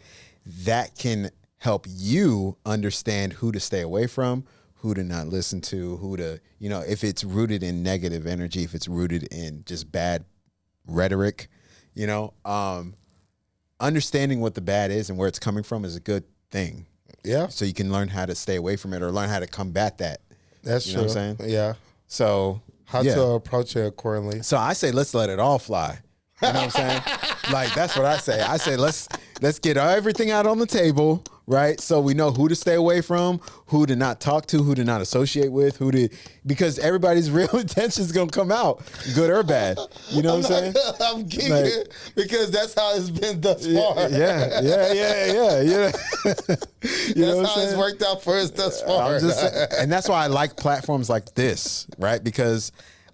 that can help you understand who to stay away from, who to not listen to, who to, if it's rooted in negative energy, if it's rooted in just bad rhetoric, understanding what the bad is and where it's coming from is a good thing.
Yeah,
So you can learn how to stay away from it or learn how to combat that.
that's
You
true.
know what I'm saying?
Yeah,
So
how to approach it accordingly.
So I say let's let it all fly. You know what I'm saying? Like, that's what I say. I say let's get everything out on the table, right? So we know who to stay away from, who to not talk to, who to not associate with, because everybody's real intentions gonna come out, good or bad. You know what I'm saying?
I'm geeking because that's how it's been thus far.
Yeah. You know what
That's
I'm
how it's
saying?
worked out for us thus far.
I'm just saying, and that's why I like platforms like this, right? Because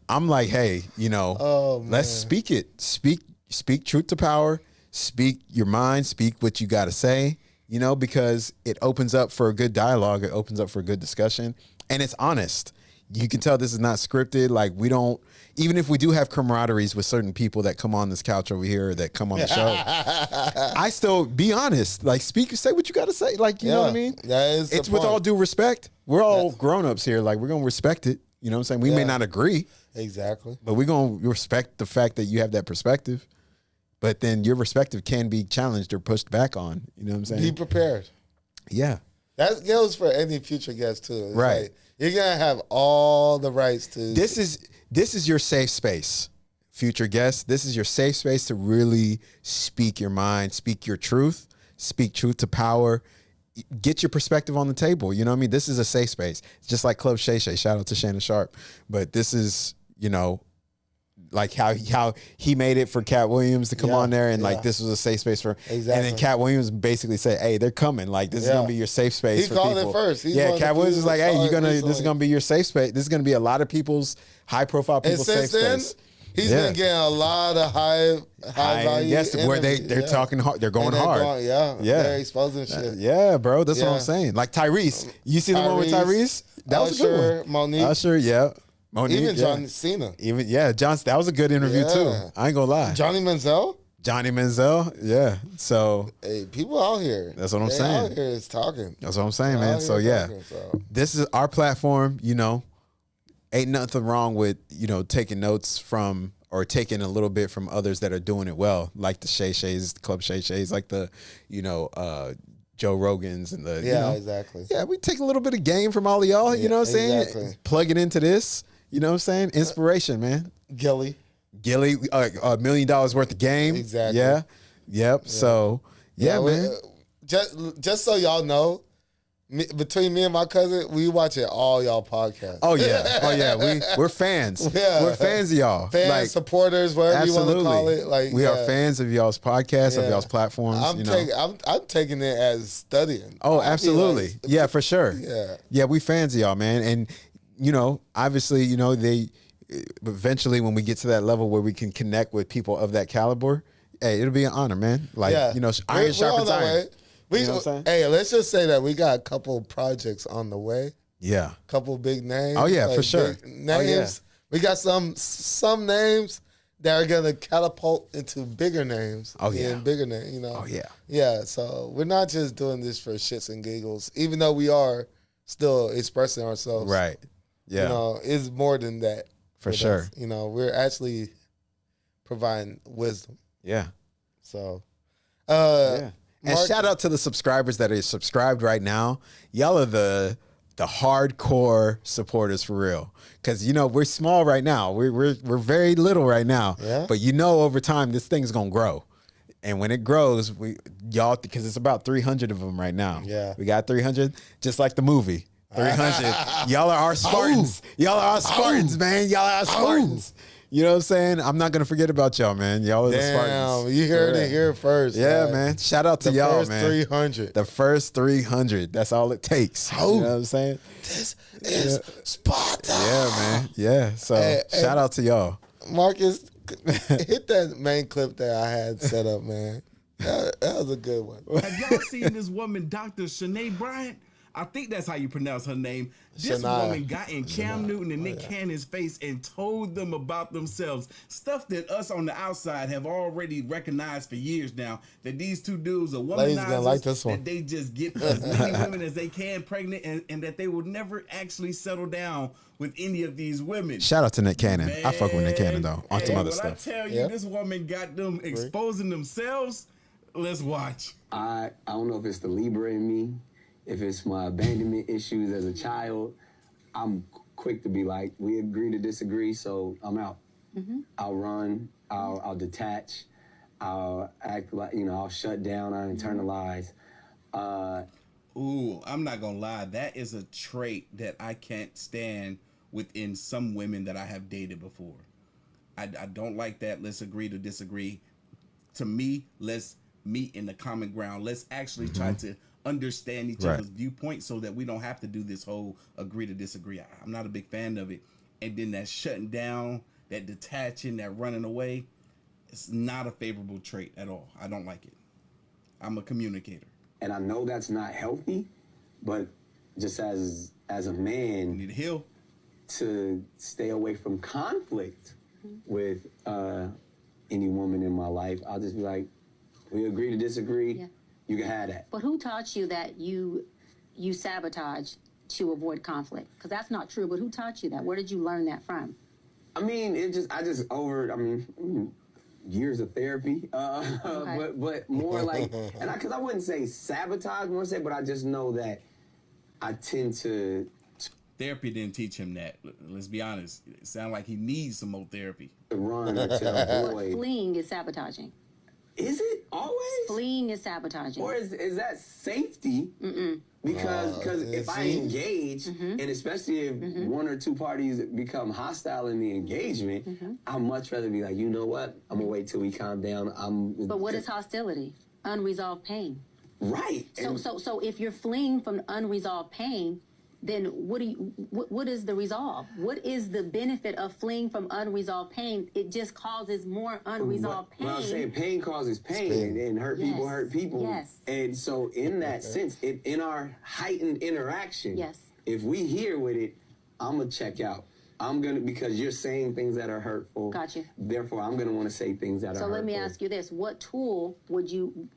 I'm like, hey, let's speak it. Speak truth to power. Speak your mind. Speak what you got to say, because it opens up for a good dialogue. It opens up for a good discussion. And it's honest. You can tell this is not scripted. Like, we don't, even if we do have camaraderies with certain people that come on this couch over here, that come on the show, I still be honest. Like, say what you got to say. Like, you know what I mean?
That is the
It's with
point.
all due respect. We're all grown-ups here. Like, we're going to respect it. You know what I'm saying? We may not agree,
Exactly.
but we're going to respect the fact that you have that perspective. But then your perspective can be challenged or pushed back on. You know what I'm saying?
Be prepared.
Yeah.
That goes for any future guest too. It's
Right.
like, you're gonna have all the rights to.
This is your safe space, future guests. This is your safe space to really speak your mind, speak your truth, speak truth to power, get your perspective on the table. You know what I mean? This is a safe space. It's just like Club Shay Shay. Shout out to Shannon Sharp. But this is, like how he made it for Cat Williams to come on there, and like this was a safe space for.
Exactly.
And then Cat Williams basically said, "Hey, they're coming. Like, this is gonna be your safe space."
He
for
called it
people.
first. He's one
Yeah,
of the
Cat Williams
few
is like,
that
"Hey,
saw it
this is
recently.
gonna be your safe space. This is gonna be a lot of people's high profile
and
people's
since
safe
then,
space."
he's been getting a lot of high value.
Yes, where they're
interviews.
talking hard. They're going
And they're
hard.
going- yeah, they're exposing shit.
Yeah, bro. That's what
Yeah.
I'm saying. Like Tyrese. You see the one with Tyrese? That was a good
Usher,
one.
Monique,
Usher, yeah. Monique,
even
yeah.
John Cena,
John. That was a good interview too.
Yeah.
I ain't gonna lie.
Johnny Manziel.
Johnny Manziel, yeah. So
Hey, people out here.
That's what I'm
they
saying.
Out here is talking.
that's what I'm saying,
Out
man.
here
So yeah,
talking, so.
this is our platform. Ain't nothing wrong with taking notes from or taking a little bit from others that are doing it well, like the Shay Shays, Club Shay Shays, like the, Joe Rogans and the,
exactly.
Yeah, we take a little bit of game from all of y'all, you know what I'm saying?
Exactly.
Plug it into this, you know what I'm saying? Inspiration, man.
Gilly.
$1 million worth of game.
Exactly.
Yeah. Yep. So, man.
Just so y'all know, between me and my cousin, we watch it all y'all podcasts.
Oh yeah. We're fans.
Yeah.
We're fans of y'all.
Fans, supporters, whatever you want to call it. Like
we are fans of y'all's podcasts, of y'all's platforms.
I'm taking it as studying.
Oh, absolutely. Yeah, for sure.
Yeah.
We fans of y'all, man. And obviously, they eventually when we get to that level where we can connect with people of that caliber, hey, it'll be an honor, man. Like, iron sharpens iron. You know what I'm saying?
Hey, let's just say that we got a couple projects on the way.
Yeah.
Couple big names.
Oh, yeah, for sure.
Names.
Oh, yeah.
We got some names that are going to catapult into bigger names.
Oh, yeah.
Bigger names,
Oh, yeah.
Yeah, so we're not just doing this for shits and giggles, even though we are still expressing ourselves.
Right. Yeah.
It's more than that.
For sure.
Us. We're actually providing wisdom.
Yeah.
So,
And shout out to the subscribers that are subscribed right now. Y'all are the hardcore supporters for real. Because we're small right now. We're very little right now.
Yeah.
But over time this thing's gonna grow. And when it grows, because it's about 300 of them right now.
Yeah.
We got 300, just like the movie. 300. Y'all are our Spartans. Y'all are our Spartans, man. Y'all are our Spartans. You know what I'm saying? I'm not gonna forget about y'all, man. Y'all are the Spartans.
You heard it here first.
Yeah, man. Shout out to y'all, man.
The first 300.
The first 300. That's all it takes. You know what I'm saying?
This is Sparta.
Yeah, man. Yeah. So shout out to y'all.
Marcus, hit that main clip that I had set up, man. That was a good one.
Have y'all seen this woman, Dr. Shanae Bryant? I think that's how you pronounce her name. This woman got in Cam Newton and Nick Cannon's face and told them about themselves. Stuff that us on the outside have already recognized for years now. That these two dudes are womanizers.
Like this one.
That they just get as many women as they can pregnant and that they will never actually settle down with any of these women.
Shout out to Nick Cannon. Man, I fuck with Nick Cannon though. On some other stuff.
I tell you, this woman got them exposing themselves. Let's watch.
I don't know if it's the Libra in me. If it's my abandonment issues as a child, I'm quick to be like, we agree to disagree, so I'm out. Mm-hmm. I'll run, I'll detach, I'll act like, I'll shut down, I'll internalize.
I'm not gonna lie, that is a trait that I can't stand within some women that I have dated before. I don't like that, let's agree to disagree. To me, let's meet in the common ground. Let's actually try to understand each other's viewpoint so that we don't have to do this whole agree to disagree. I'm not a big fan of it. And then that shutting down, that detaching, that running away, it's not a favorable trait at all. I don't like it. I'm a communicator.
And I know that's not healthy, but just as a man,
you need to heal.
To stay away from conflict with any woman in my life, I'll just be like, we agree to disagree. Yeah. You can have that.
But who taught you that you sabotage to avoid conflict? Because that's not true. But who taught you that? Where did you learn that from?
I mean, years of therapy. But more like, because I wouldn't say sabotage, but I just know that I tend to.
Therapy didn't teach him that. Let's be honest. It sounds like he needs some more therapy.
To run or to avoid.
Fleeing is sabotaging.
Is it always?
Fleeing is sabotaging.
Or is that safety? Mm-mm. Because if I engage, and especially if one or two parties become hostile in the engagement, I'd much rather be like, you know what? I'm going to wait till we calm down.
But what is hostility? Unresolved pain.
Right.
So if you're fleeing from unresolved pain, then what is the resolve? What is the benefit of fleeing from unresolved pain? It just causes more unresolved pain.
Well, I'm saying pain causes pain, and hurt people hurt people.
Yes.
And so in that sense, in our heightened interaction, if we hear with it, I'm going to check out. Because you're saying things that are hurtful.
Gotcha.
Therefore, I'm going to want to say things that are hurtful.
So let me ask you this. What tool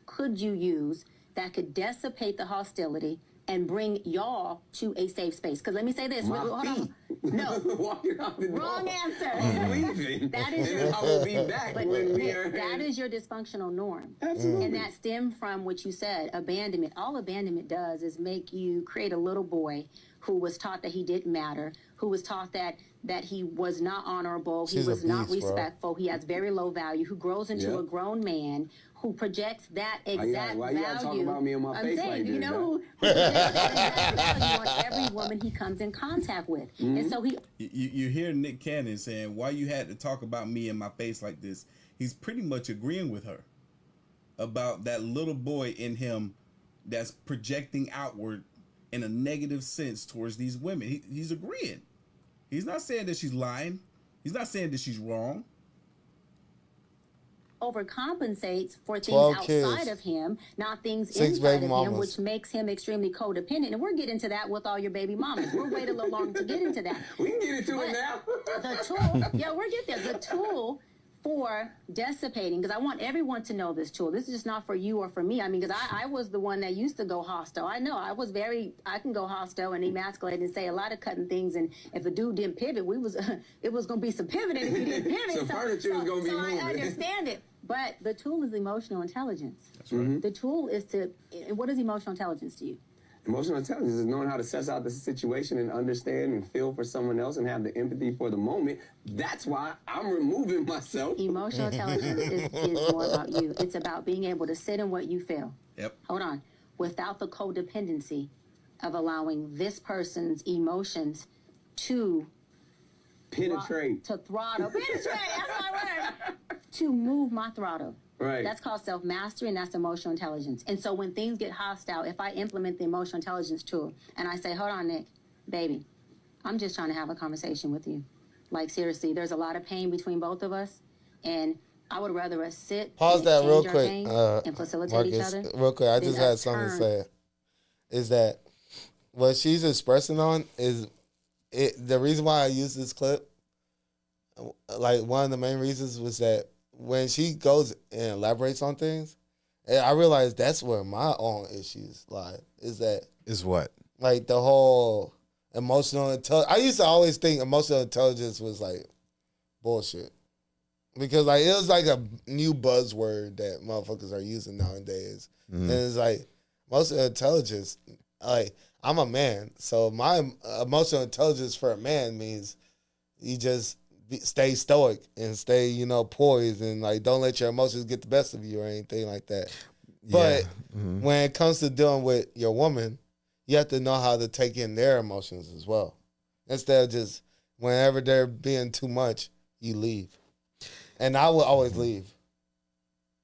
could you use that could dissipate the hostility, and bring y'all to a safe space. Because let me say this.
My
Hold on.
feet.
No.
Walking out the door.
Wrong answer.
I'm leaving.
That is
and
your-
then I will be back
But
when we are.
that is your dysfunctional norm.
Absolutely.
And that stemmed from what you said, abandonment. All abandonment does is make you create a little boy who was taught that he didn't matter, who was taught that he was not honorable,
She's
he
a
was not
beast, bro.
respectful, he has very low value, who grows into
Yep.
a grown man who projects that
Why you
exact
gotta talk
value.
about me in my
I'm
face
saying,
like
you
this,
know,
Doc?
who projects that exact value on every woman he comes in contact with. And so he
You hear Nick Cannon saying, why you had to talk about me in my face like this? He's pretty much agreeing with her about that little boy in him that's projecting outward in a negative sense towards these women. He's agreeing. He's not saying that she's lying. He's not saying that she's wrong.
overcompensates for things
12
outside
kids.
of him, not things
6
inside
baby
of him,
mamas.
which makes him extremely codependent. And we're getting to that with all your baby mamas. We'll wait a little longer to get into that.
We can get into it
But
now.
The tool, yeah, we're getting there. The tool for dissipating, because I want everyone to know this tool. This is just not for you or for me. I mean, because I was the one that used to go hostile. I know I can go hostile and emasculate and say a lot of cutting things. And if a dude didn't pivot, it was going to be some pivoting if he didn't pivot.
Some furniture was gonna be
so
moving.
I understand it. But the tool is emotional intelligence.
That's right.
The tool is what is emotional intelligence to you?
Emotional intelligence is knowing how to suss out the situation and understand and feel for someone else and have the empathy for the moment. That's why I'm removing myself.
Emotional intelligence is more about you. It's about being able to sit in what you feel.
Yep.
Hold on. Without the codependency of allowing this person's emotions to
Penetrate.
to throttle. Penetrate, that's my word. To move my throttle.
Right.
That's called self-mastery, and that's emotional intelligence. And so when things get hostile, if I implement the emotional intelligence tool and I say, hold on, Nick, baby, I'm just trying to have a conversation with you. Like, seriously, there's a lot of pain between both of us, and I would rather us sit
Pause
and
that real
exchange our
quick,
pain and facilitate
Marcus.
each other.
Real quick, I
then
just had
us
something to
turn.
say. Is that what she's expressing on is the reason why I use this clip? Like, one of the main reasons was that when she goes and elaborates on things, I realize that's where my own issues lie. Is that
Is what?
like the whole emotional intelligence? I used to always think emotional intelligence was like bullshit because like it was like a new buzzword that motherfuckers are using nowadays, and it's like emotional intelligence. Like, I'm a man, so my emotional intelligence for a man means you just stay stoic and stay, poised and like don't let your emotions get the best of you or anything like that. But when it comes to dealing with your woman, you have to know how to take in their emotions as well. Instead of just whenever they're being too much, you leave. And I will always leave.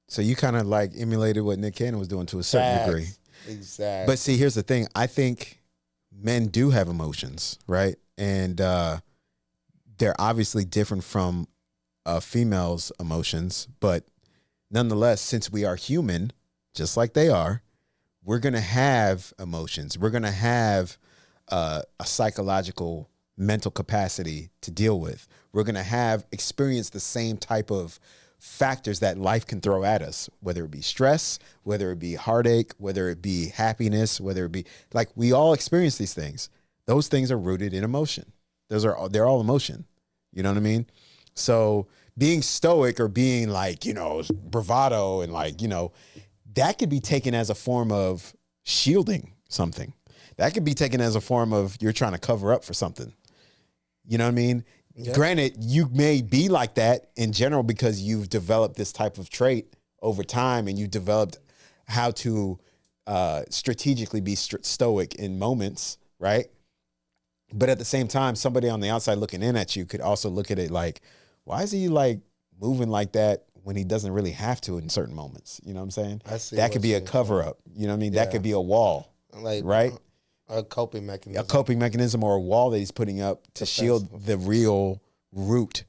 So you kind of like emulated what Nick Cannon was doing to a certain degree.
Exactly.
But see, here's the thing. I think men do have emotions, right? And they're obviously different from females' emotions. But nonetheless, since we are human, just like they are, we're going to have emotions. We're going to have a psychological, mental capacity to deal with. We're going to have experienced the same type of factors that life can throw at us, whether it be stress, whether it be heartache, whether it be happiness, whether it be like we all experience these things. Those things are rooted in emotion. They're all emotion. You know what I mean? So being stoic or being like, bravado and like, that could be taken as a form of shielding something. That could be taken as a form of you're trying to cover up for something. You know what I mean? Yeah. Granted, you may be like that in general because you've developed this type of trait over time and you've developed how to strategically be stoic in moments, right? But at the same time, somebody on the outside looking in at you could also look at it like, why is he like moving like that when he doesn't really have to in certain moments? You know what I'm saying?
I see
that could be a cover up. You know what I mean? Yeah. That could be a wall, like, right?
A coping mechanism.
A coping mechanism or a wall that he's putting up to shield the real root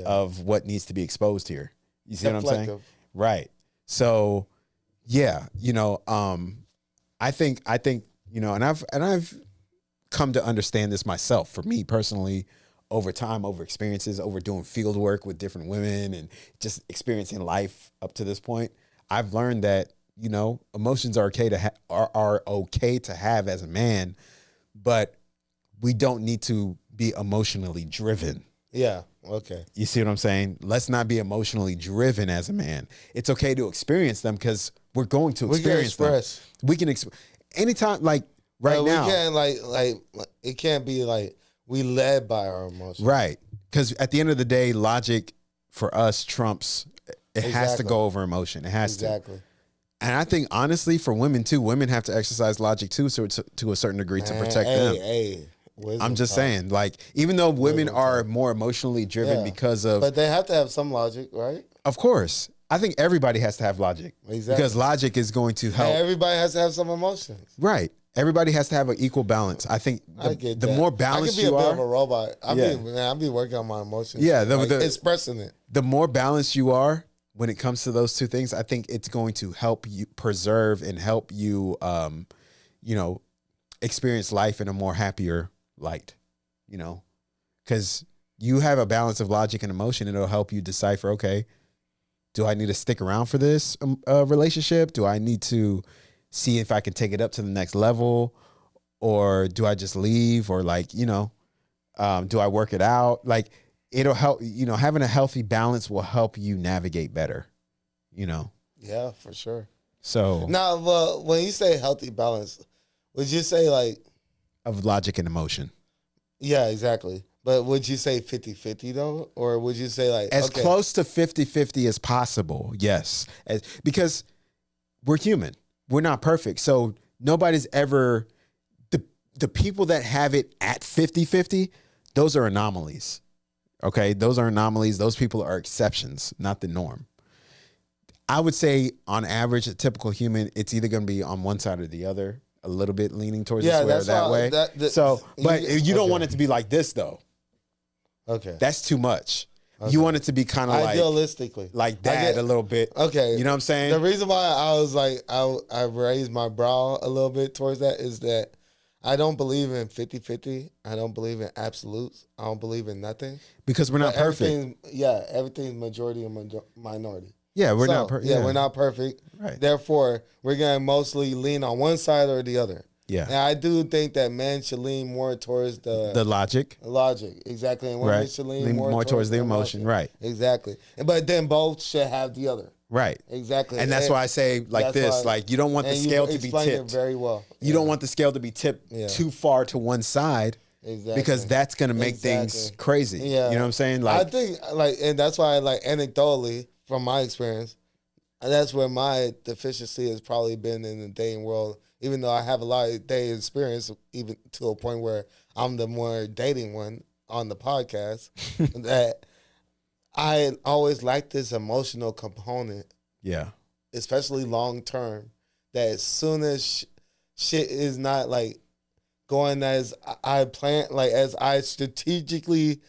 of what needs to be exposed here. You see what I'm saying? Right. So, yeah, I think, and I've come to understand this myself for me personally over time, over experiences, over doing field work with different women and just experiencing life up to this point. I've learned that you know, emotions are okay to are okay to have as a man, but we don't need to be emotionally driven.
Yeah. Okay.
You see what I'm saying? Let's not be emotionally driven as a man. It's okay to experience them because we're going to experience them. We can anytime, like right now.
We can't like it can't be like we led by our emotions.
Right. Because at the end of the day, logic for us trumps. It has to
Exactly.
go over emotion. It has to.
Exactly.
And I think honestly, for women too, women have to exercise logic too, so to a certain degree to protect them.
Wisdom
I'm just
talk.
saying, like, even though women
Wisdom
are more emotionally driven
Yeah.
because of,
But they have to have some logic, right?
of course, I think everybody has to have logic
Exactly.
because logic is going to help.
And everybody has to have some emotions.
Right. Everybody has to have an equal balance. I think
I get
the
that.
more
I
balanced
could be
you
a bit of a
are,
robot.
Yeah.
I be working on my emotions.
Yeah,
like,
the-
expressing it.
the more balanced you are when it comes to those two things, I think it's going to help you preserve and help you, you know, experience life in a more happier light, you know, because you have a balance of logic and emotion. It'll help you decipher, okay, do I need to stick around for this relationship? Do I need to see if I can take it up to the next level, or do I just leave, or like, you know, do I work it out? Like, it'll help, you know, having a healthy balance will help you navigate better, you know?
Yeah, for sure.
So
Now, well, when you say healthy balance, would you say like,
of logic and emotion,
yeah, exactly. But would you say 50-50 though? Or would you say like,
as
okay,
close to 50-50 as possible. Yes. Because we're human. We're not perfect. So nobody's ever, the people that have it at 50-50, those are anomalies. Okay. Those are anomalies. Those people are exceptions, not the norm. I would say on average, a typical human, it's either going to be on one side or the other, a little bit leaning towards
Yeah,
this way or
that's
that
why-
way.
that-
But you don't
okay.
want it to be like this though.
okay.
That's too much. You want it to be kind of
Idealistically.
like
I
that
get-
a little bit.
Okay.
You know what I'm saying?
The reason why I was like, I raised my brow a little bit towards that is that I don't believe in 50-50. I don't believe in absolutes. I don't believe in nothing.
Because we're not
But
perfect.
everything's majority and minority.
Yeah, we're
So,
not perfect.
Yeah, we're not perfect.
Right.
Therefore, we're going to mostly lean on one side or the other.
Yeah.
And I do think that men should lean more towards
The logic.
logic. Exactly. And women
Right.
should lean
Lean
more,
more towards the emotion. Right.
Exactly. But then both should have the other.
Right.
Exactly.
And that's why I say like
that's
this,
why-
like you don't want the
and you
scale to be
explained it
tipped.
very well.
You don't want the scale to be tipped
Yeah.
too far to one side
Exactly.
because that's going to make things
Exactly.
crazy.
Yeah.
You know what I'm saying?
I
Like,
think like, and that's why like anecdotally from my experience, that's where my deficiency has probably been in the dating world. Even though I have a lot of dating experience, even to a point where I'm the more dating one on the podcast, that I always like this emotional component,
yeah.
especially long term. That as soon as shit is not like going as I planned, like as I strategically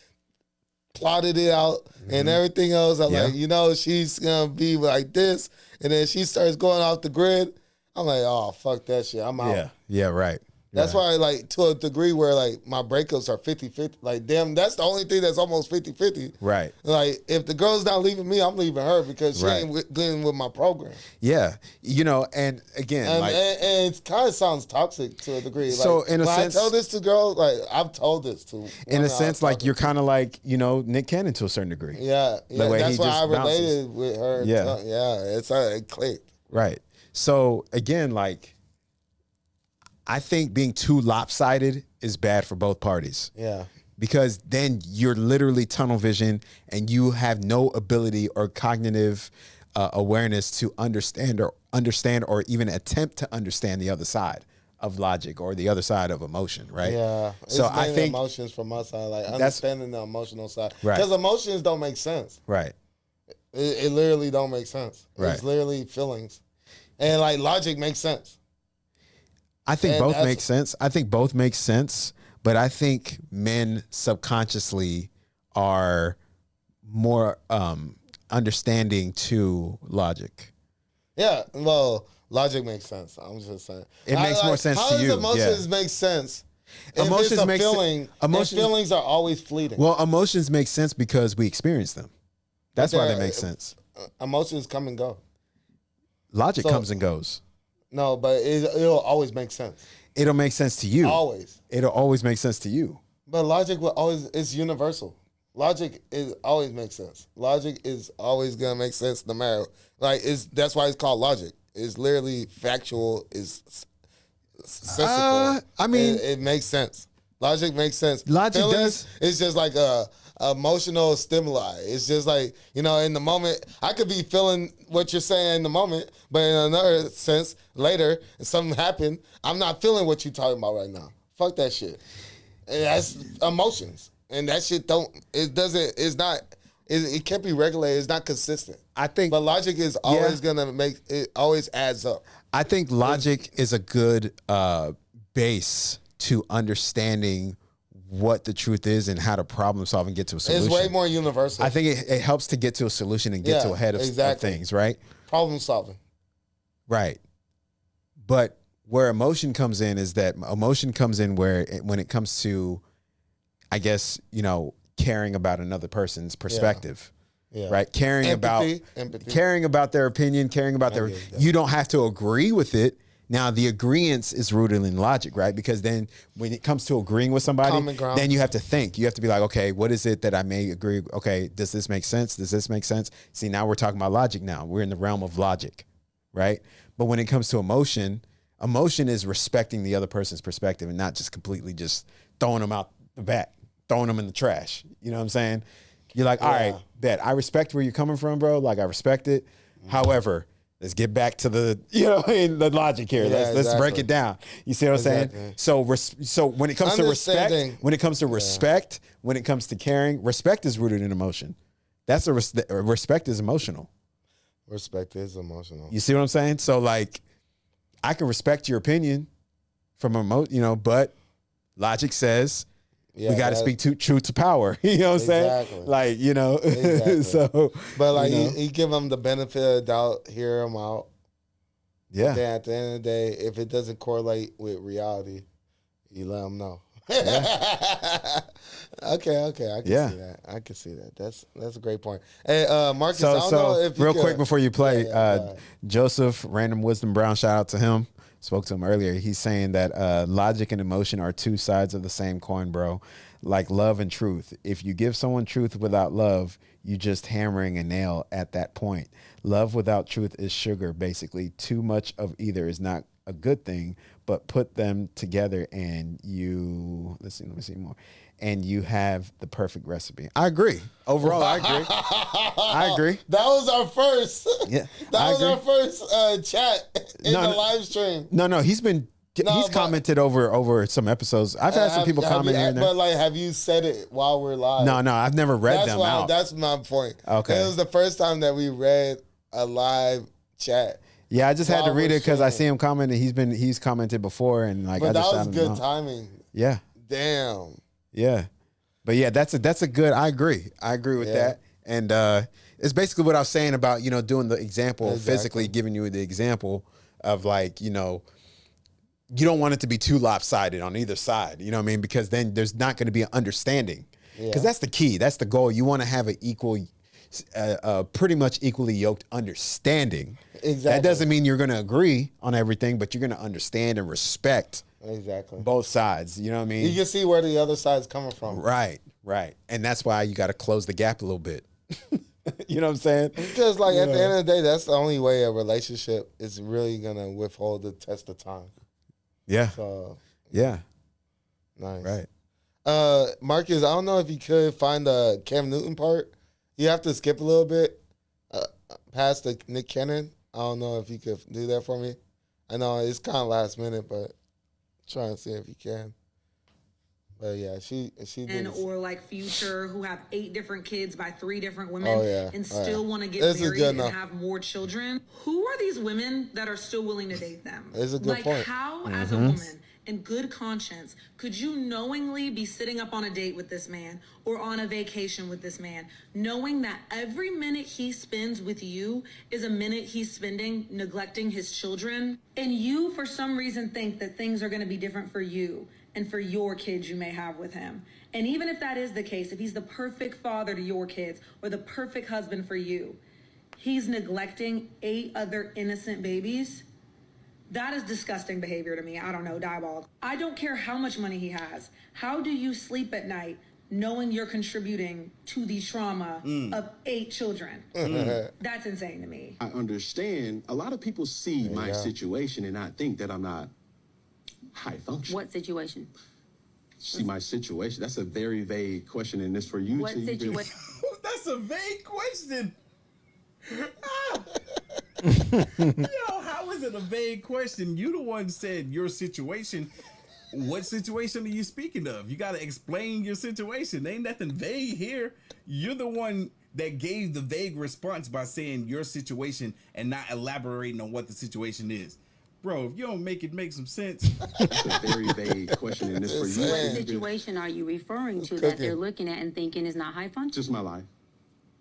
plotted it out and everything else, I'm
Yeah.
like, you know, she's gonna be like this, and then she starts going off the grid. I'm like, oh fuck that shit, I'm out.
Yeah. Yeah. Right.
That's why, like, to a degree where, like, my breakups are 50-50. Like, damn, that's the only thing that's almost 50-50.
Right.
Like, if the girl's not leaving me, I'm leaving her because she
Right.
ain't getting with my program.
Yeah. You know, and again,
And,
like,
and it kind of sounds toxic to a degree.
So,
Like,
in a
when
sense-
I tell this to girls, like, I've told this to
in
women
a
I
sense,
was
like
talking
you're
to.
kind of like, you know, Nick Cannon to a certain degree.
Yeah, yeah.
way he
That's why
just
I
bounces.
related with her.
Yeah.
Yeah, it clicked.
Right. So again, like, I think being too lopsided is bad for both parties
Yeah.
because then you're literally tunnel vision and you have no ability or cognitive awareness to understand or even attempt to understand the other side of logic or the other side of emotion. Right.
Yeah.
So
It's
I
mainly
think
emotions from my side, like
That's-
understanding the emotional side.
Right.
Because emotions don't make sense.
right.
It literally don't make sense.
Right.
It's literally feelings. And like logic makes sense.
I think
And
both
that's-
make sense. I think both make sense, but I think men subconsciously are more understanding to logic.
Yeah. Well, logic makes sense. I'm just saying.
It makes more sense
how
to
does
you,
emotions
yeah.
make sense? If
Emotions
it's a
make sen-
feeling,
emotions-
and feelings are always fleeting.
Well, emotions make sense because we experience them. That's why they
they're-
make sense.
Emotions come and go.
Logic
So-
comes and goes.
No, but it'll always make sense.
It'll make sense to you.
Always.
It'll always make sense to you.
But logic will always is universal. Logic is always makes sense. Logic is always gonna make sense no matter that's why it's called logic. It's literally factual. Is sensical.
I mean-
it makes sense. Logic makes sense.
Logic
Feelings,
does.
It's just like a emotional stimuli. It's just like, in the moment, I could be feeling what you're saying in the moment, but in another sense, later, if something happened, I'm not feeling what you're talking about right now. Fuck that shit. And that's emotions. And that shit it can't be regulated. It's not consistent.
I think
But logic is always gonna it always adds up.
I think logic is a good base to understanding what the truth is and how to problem solve and get to a solution.
It's way more universal.
I think it helps to get to a solution and get to a head of things, right?
Problem solving.
Right. But where emotion comes in is that emotion comes in when it comes to, I guess, caring about another person's perspective.
Yeah.
Right? Caring
Empathy.
about their opinion, caring about you don't have to agree with it. Now, the agreeance is rooted in logic, right? Because then when it comes to agreeing with somebody,
Common ground.
then you have to think. You have to be like, okay, what is it that I may agree? Okay, does this make sense? Does this make sense? See, now we're talking about logic now. We're in the realm of logic, right? But when it comes to emotion is respecting the other person's perspective and not just completely just throwing them out the back, throwing them in the trash. You know what I'm saying? You're like, all right, bet. I respect where you're coming from, bro. Like, I respect it. However, let's get back to the logic here.
Yeah,
Let's break it down. You see what I'm saying? So when it comes to respect, when it comes to caring, respect is rooted in emotion. That's respect is emotional.
Respect is emotional.
You see what I'm saying? So like, I can respect your opinion from but logic says we got to speak truth to power. You know what I'm saying? Like,
Exactly.
So.
But like, you give them the benefit of the doubt, hear them out.
Yeah.
Then at the end of the day, if it doesn't correlate with reality, you let them know. Okay, I can see that. That's a great point. Hey, Marcus, I don't know if you
real
could,
quick before you play,
go ahead.
Joseph Random Wisdom Brown, shout out to him. Spoke to him earlier. He's saying that logic and emotion are two sides of the same coin, bro. Like love and truth. If you give someone truth without love, you just hammering a nail at that point. Love without truth is sugar, basically. Too much of either is not a good thing, but put them together and let me see more. And you have the perfect recipe. I agree. Overall, I agree.
That was our first.
Yeah,
that was our first chat in the live stream.
No, he's commented over some episodes. I've had some people comment here and there.
But like, have you said it while we're live?
No, I've never read them out.
That's my point.
Okay.
It was the first time that we read a live chat.
Yeah, I just had to read it because I see him commenting. He's commented before, and like,
but
I just
that was good timing.
Yeah.
Damn.
Yeah. But yeah, that's a good. I agree with that, and it's basically what I was saying about doing the example physically, giving you the example of like you don't want it to be too lopsided on either side. You know what I mean? Because then there's not going to be an understanding. Because that's the key. That's the goal. You want to have an equal. Pretty much equally yoked understanding. Exactly. That doesn't mean you're going to agree on everything, but you're going to understand and respect both sides. You know what I mean?
You can see where the other side's coming from.
Right. And that's why you got to close the gap a little bit. You know what I'm saying?
Because like at the end of the day, that's the only way a relationship is really going to withhold the test of time.
Yeah.
So
yeah.
Nice.
Right.
Marcus, I don't know if you could find the Cam Newton part. You have to skip a little bit past the Nick Cannon. I don't know if you could do that for me. I know it's kind of last minute, but trying to see if you can. But yeah, she did.
Or like Future, who have 8 different kids by 3 different women and still want to get married and have more children. Who are these women that are still willing to date them?
It's a good point.
How, as a woman, in good conscience, could you knowingly be sitting up on a date with this man or on a vacation with this man, knowing that every minute he spends with you is a minute he's spending neglecting his children, and you for some reason think that things are going to be different for you and for your kids you may have with him? And even if that is the case, if he's the perfect father to your kids or the perfect husband for you, he's neglecting 8 other innocent babies. That is disgusting behavior to me. I don't know, diabolical. I don't care how much money he has. How do you sleep at night knowing you're contributing to the trauma of 8 children? That's insane to me.
I understand. A lot of people see my situation and I think that I'm not high functioning.
What situation?
See my situation. That's a very vague question, and it's for you
What
to even-
situation?
That's a vague question. Yo, how is it a vague question? You the one said your situation. What situation are you speaking of? You got to explain your situation. Ain't nothing vague here. You're the one that gave the vague response by saying your situation and not elaborating on what the situation is. Bro, if you don't make it make some sense.
It's a very vague question, and it's for you.
What
to even-
situation are you referring to that they're looking at and thinking is not high function?
Just my life.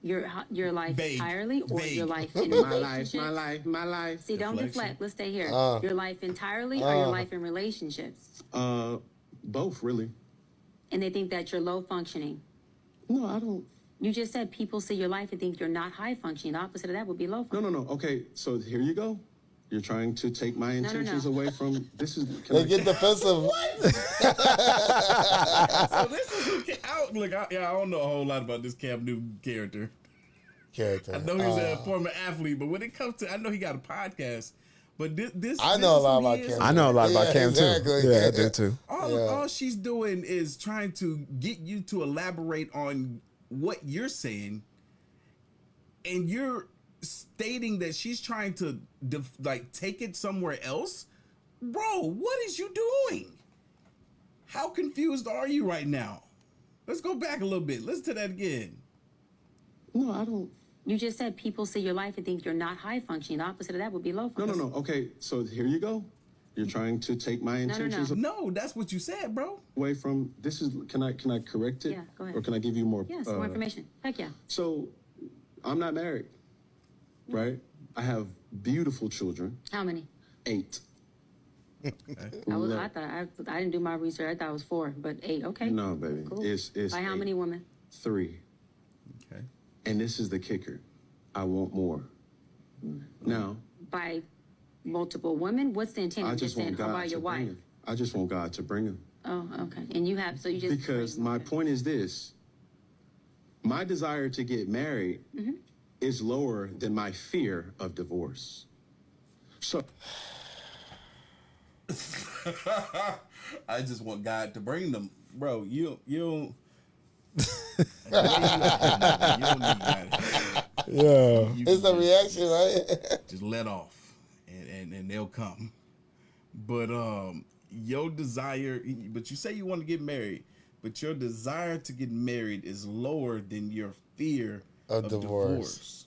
Your life
Vague.
entirely, or
Vague.
your life in
My life,
relationships?
my life.
See, don't
Deflection.
deflect. Let's stay here. Your life entirely, or your life in relationships?
Both, really.
And they think that you're low functioning.
No, I don't.
You just said people see your life and think you're not high functioning. The opposite of that would be low
No,
functioning.
no, no. Okay, so here you go. You're trying to take my
no.
intentions away from. This is. Can
They
I-
get defensive.
So this is who look. I don't know a whole lot about this Cam Newton character. I know he's a former athlete, but when it comes to, I know he got a podcast. But this
I
this
know a
is
lot
who he
about
is.
Cam.
I know a lot about
Yeah,
Cam
exactly.
too. Yeah, I do too.
All she's doing is trying to get you to elaborate on what you're saying, and you're stating that she's trying to take it somewhere else. Bro, what is you doing? How confused are you right now? Let's go back a little bit. Listen to that again.
No, I don't.
You just said people see your life and think you're not high functioning. The opposite of that would be low
No,
functioning.
no, no. Okay, so here you go. You're trying to take my
no.
intentions
No, that's what you said, bro.
away from. This is. Can I correct it?
Yeah, go ahead.
Or can I give you more?
Yes, more information. Heck yeah.
So, I'm not married, right? I have beautiful children.
How many?
8.
I didn't do my research. I thought it was 4, but 8. Okay.
No, baby.
Cool.
It's
By how
8.
many women?
3.
Okay.
And this is the kicker. I want more. Now,
By multiple women? What's the intent?
I
I'm
just
saying,
want
how
God
about
to
your
bring
wife?
him. I just want God to bring him.
Oh, okay. And you have, so you just.
Because my point is this. My desire to get married is lower than my fear of divorce. So,
I just want God to bring them, bro. You don't. You don't need God.
Yeah.
You
It's
can
the reaction, right?
just let off, and they'll come. But your desire, but you say you want to get married, but your desire to get married is lower than your fear of divorce.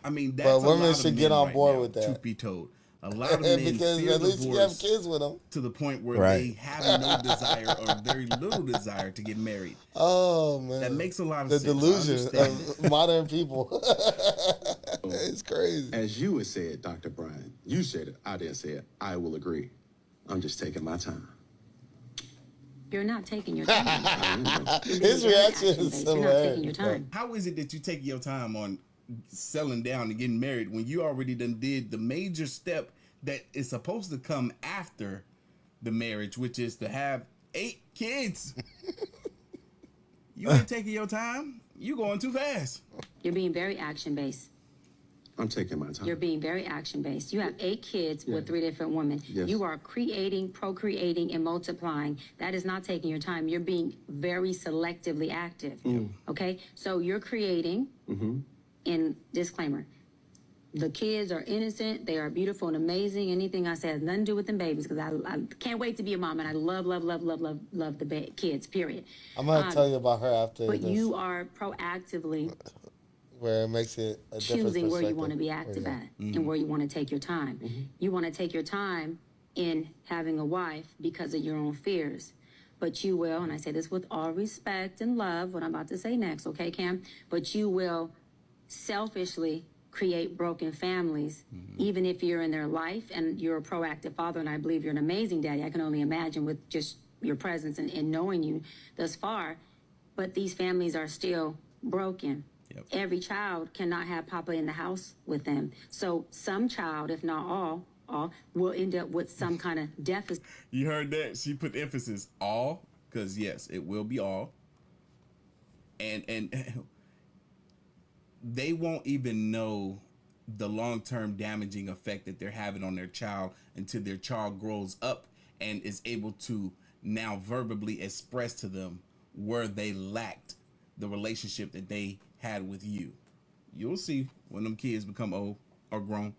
I mean, that's
But
a
women
lot of
should get
men
on
right
board
now,
with that.
Truth be told, a lot of men
Because
fear
at least you have
divorce
kids with them.
to the point where
Right.
they have no desire or very little desire to get married.
Oh man,
That makes a lot of
the
sense. I
delusion
understand
of modern people. It's crazy.
as you had said, Dr. Brian, you said it. I didn't say it. I will agree. I'm just taking my time.
You're not taking your time.
His reaction is
You're not
hilarious.
taking your time.
How is it that you take your time on settling down and getting married when you already done did the major step that is supposed to come after the marriage, which is to have 8 kids? You ain't taking your time. You going too fast.
You're being very action based.
I'm taking my time.
You're being very action based. You have 8 kids with 3 different women.
Yes.
You are creating, procreating, and multiplying. That is not taking your time. You're being very selectively active. Okay? So you're creating, in disclaimer, the kids are innocent, they are beautiful and amazing. Anything I said has nothing to do with them babies, because I can't wait to be a mom, and I love the kids, period.
I'm gonna tell you about her after
But
this,
you are proactively
where it makes it a different
choosing where you
perspective.
want to be active at and where you want to take your time. You want to take your time in having a wife because of your own fears. But you will, and I say this with all respect and love, what I'm about to say next, okay, Cam? But you will selfishly create broken families, even if you're in their life and you're a proactive father, and I believe you're an amazing daddy. I can only imagine with just your presence and knowing you thus far. But these families are still broken.
Yep.
Every child cannot have Papa in the house with them. So some child, if not all will end up with some kind of deficit.
You heard that? She put emphasis all, because yes, it will be all. And they won't even know the long-term damaging effect that they're having on their child until their child grows up and is able to now verbally express to them where they lacked the relationship that they had with you. You'll see when them kids become old or grown.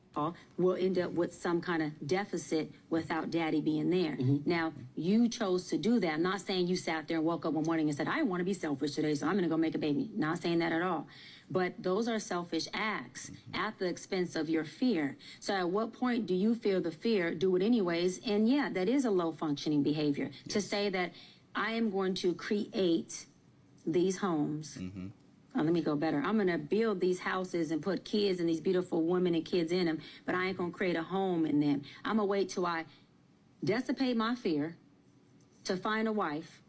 Will end up with some kind of deficit without daddy being there. Now, you chose to do that. I'm not saying you sat there and woke up one morning and said, I want to be selfish today, so I'm going to go make a baby. Not saying that at all. But those are selfish acts at the expense of your fear. So at what point do you feel the fear, do it anyways? And yeah, that is a low functioning behavior. Yes. To say that I am going to create these homes. Let me go better. I'm going to build these houses and put kids and these beautiful women and kids in them, but I ain't going to create a home in them. I'm going to wait till I dissipate my fear to find a wife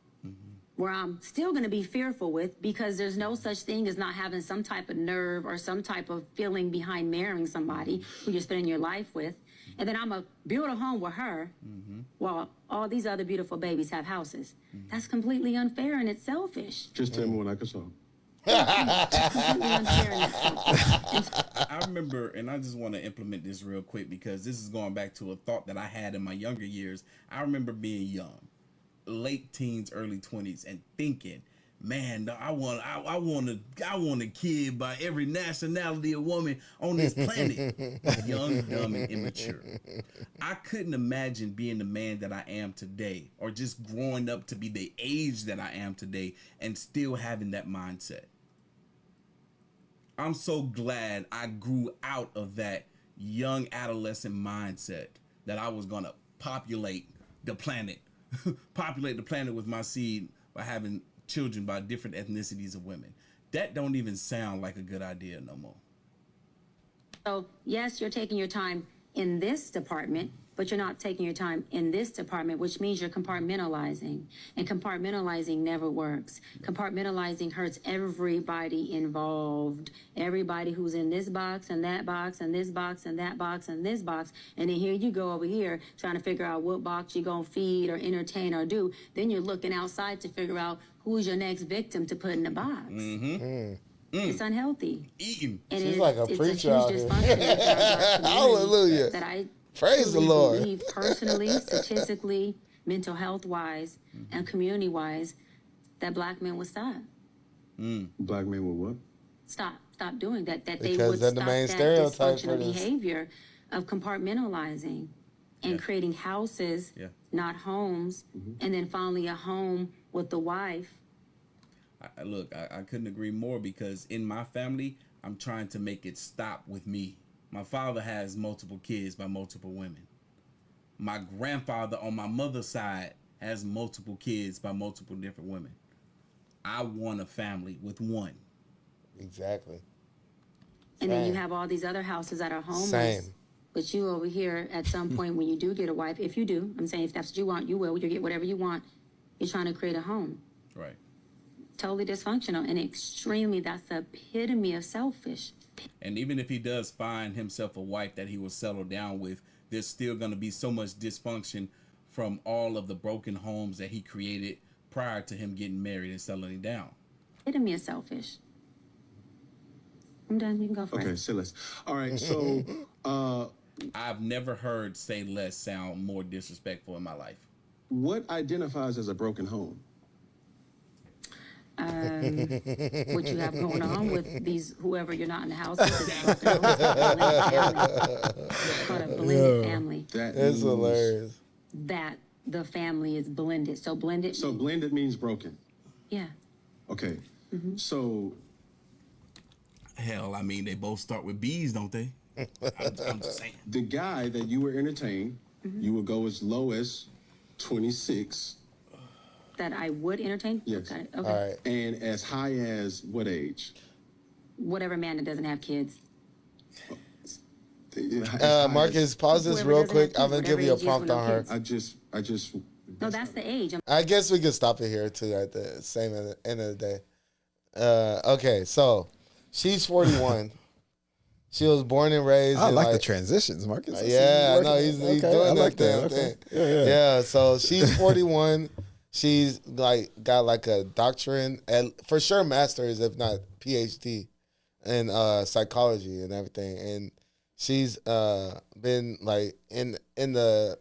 where I'm still going to be fearful with, because there's no such thing as not having some type of nerve or some type of feeling behind marrying somebody who you're spending your life with. And then I'm going to build a home with her while all these other beautiful babies have houses. That's completely unfair and it's selfish.
Just tell me when I can solve.
I remember, and I just want to implement this real quick because this is going back to a thought that I had in my younger years. I remember being young, late teens, early 20s, and thinking, man, I want a kid by every nationality of woman on this planet. Young, dumb, and immature. I couldn't imagine being the man that I am today, or just growing up to be the age that I am today and still having that mindset. I'm so glad I grew out of that young adolescent mindset that I was going to populate the planet with my seed by having children by different ethnicities of women. That don't even sound like a good idea no more.
So yes, you're taking your time in this department, but you're not taking your time in this department, which means you're compartmentalizing. And compartmentalizing never works. Compartmentalizing hurts everybody involved. Everybody who's in this box and that box and this box and that box and this box. And then here you go over here trying to figure out what box you're going to feed or entertain or do. Then you're looking outside to figure out who's your next victim to put in the box. It's unhealthy.
Eating.
And
She's like a preacher out here.
Hallelujah. That I
praise the Lord.
Believe personally, statistically, mental health wise, and community wise, that black men would stop.
Black men will what?
Stop doing that. That
Because
they would
they're
stop
the main
that
stereotype for
dysfunctional
this.
behavior of compartmentalizing and creating houses, not homes, and then finally a home with the wife.
I couldn't agree more, because in my family, I'm trying to make it stop with me. My father has multiple kids by multiple women. My grandfather on my mother's side has multiple kids by multiple different women. I want a family with one.
Exactly.
And then you have all these other houses that are homeless.
Same.
But you over here at some point when you do get a wife, if you do, I'm saying if that's what you want, you will. You'll get whatever you want. You're trying to create a home.
Right.
Totally dysfunctional and extremely, that's the epitome of selfish.
And even if he does find himself a wife that he will settle down with, there's still going to be so much dysfunction from all of the broken homes that he created prior to him getting married and settling down.
Epitome of selfish. I'm done. You can go for it.
Okay, say less. All right, so
I've never heard say less sound more disrespectful in my life.
what identifies as a broken home?
What you have going on with these, whoever you're not in the house with, is a blended family. It's called a blended family.
That
It's
means-
hilarious.
That the family is blended. So blended.
So blended means broken.
Yeah.
Okay. So
Hell, I mean, they both start with B's, don't they? I'm just saying.
the guy that you were entertaining, you would go as low as 26
That I would entertain.
Yes.
Okay.
All
Okay.
right.
and as high as what age?
Whatever man that doesn't have kids.
As high
Marcus, pause this
Whoever
real
doesn't
quick.
have
I'm gonna
kids,
give you a
whatever age is
prompt
with no
on her.
kids.
I just.
No, that's the age.
I guess we could stop it here too at the same end of the day. Okay, so She's 41. She was born and raised.
I
in
like the transitions, Marcus. I see
Yeah,
you
no,
working.
he's
Okay,
doing
I
that
like
damn
that.
thing.
Okay.
Yeah, so she's 41. She's like got like a doctorate and for sure master's, if not PhD, in psychology and everything. And she's been like in the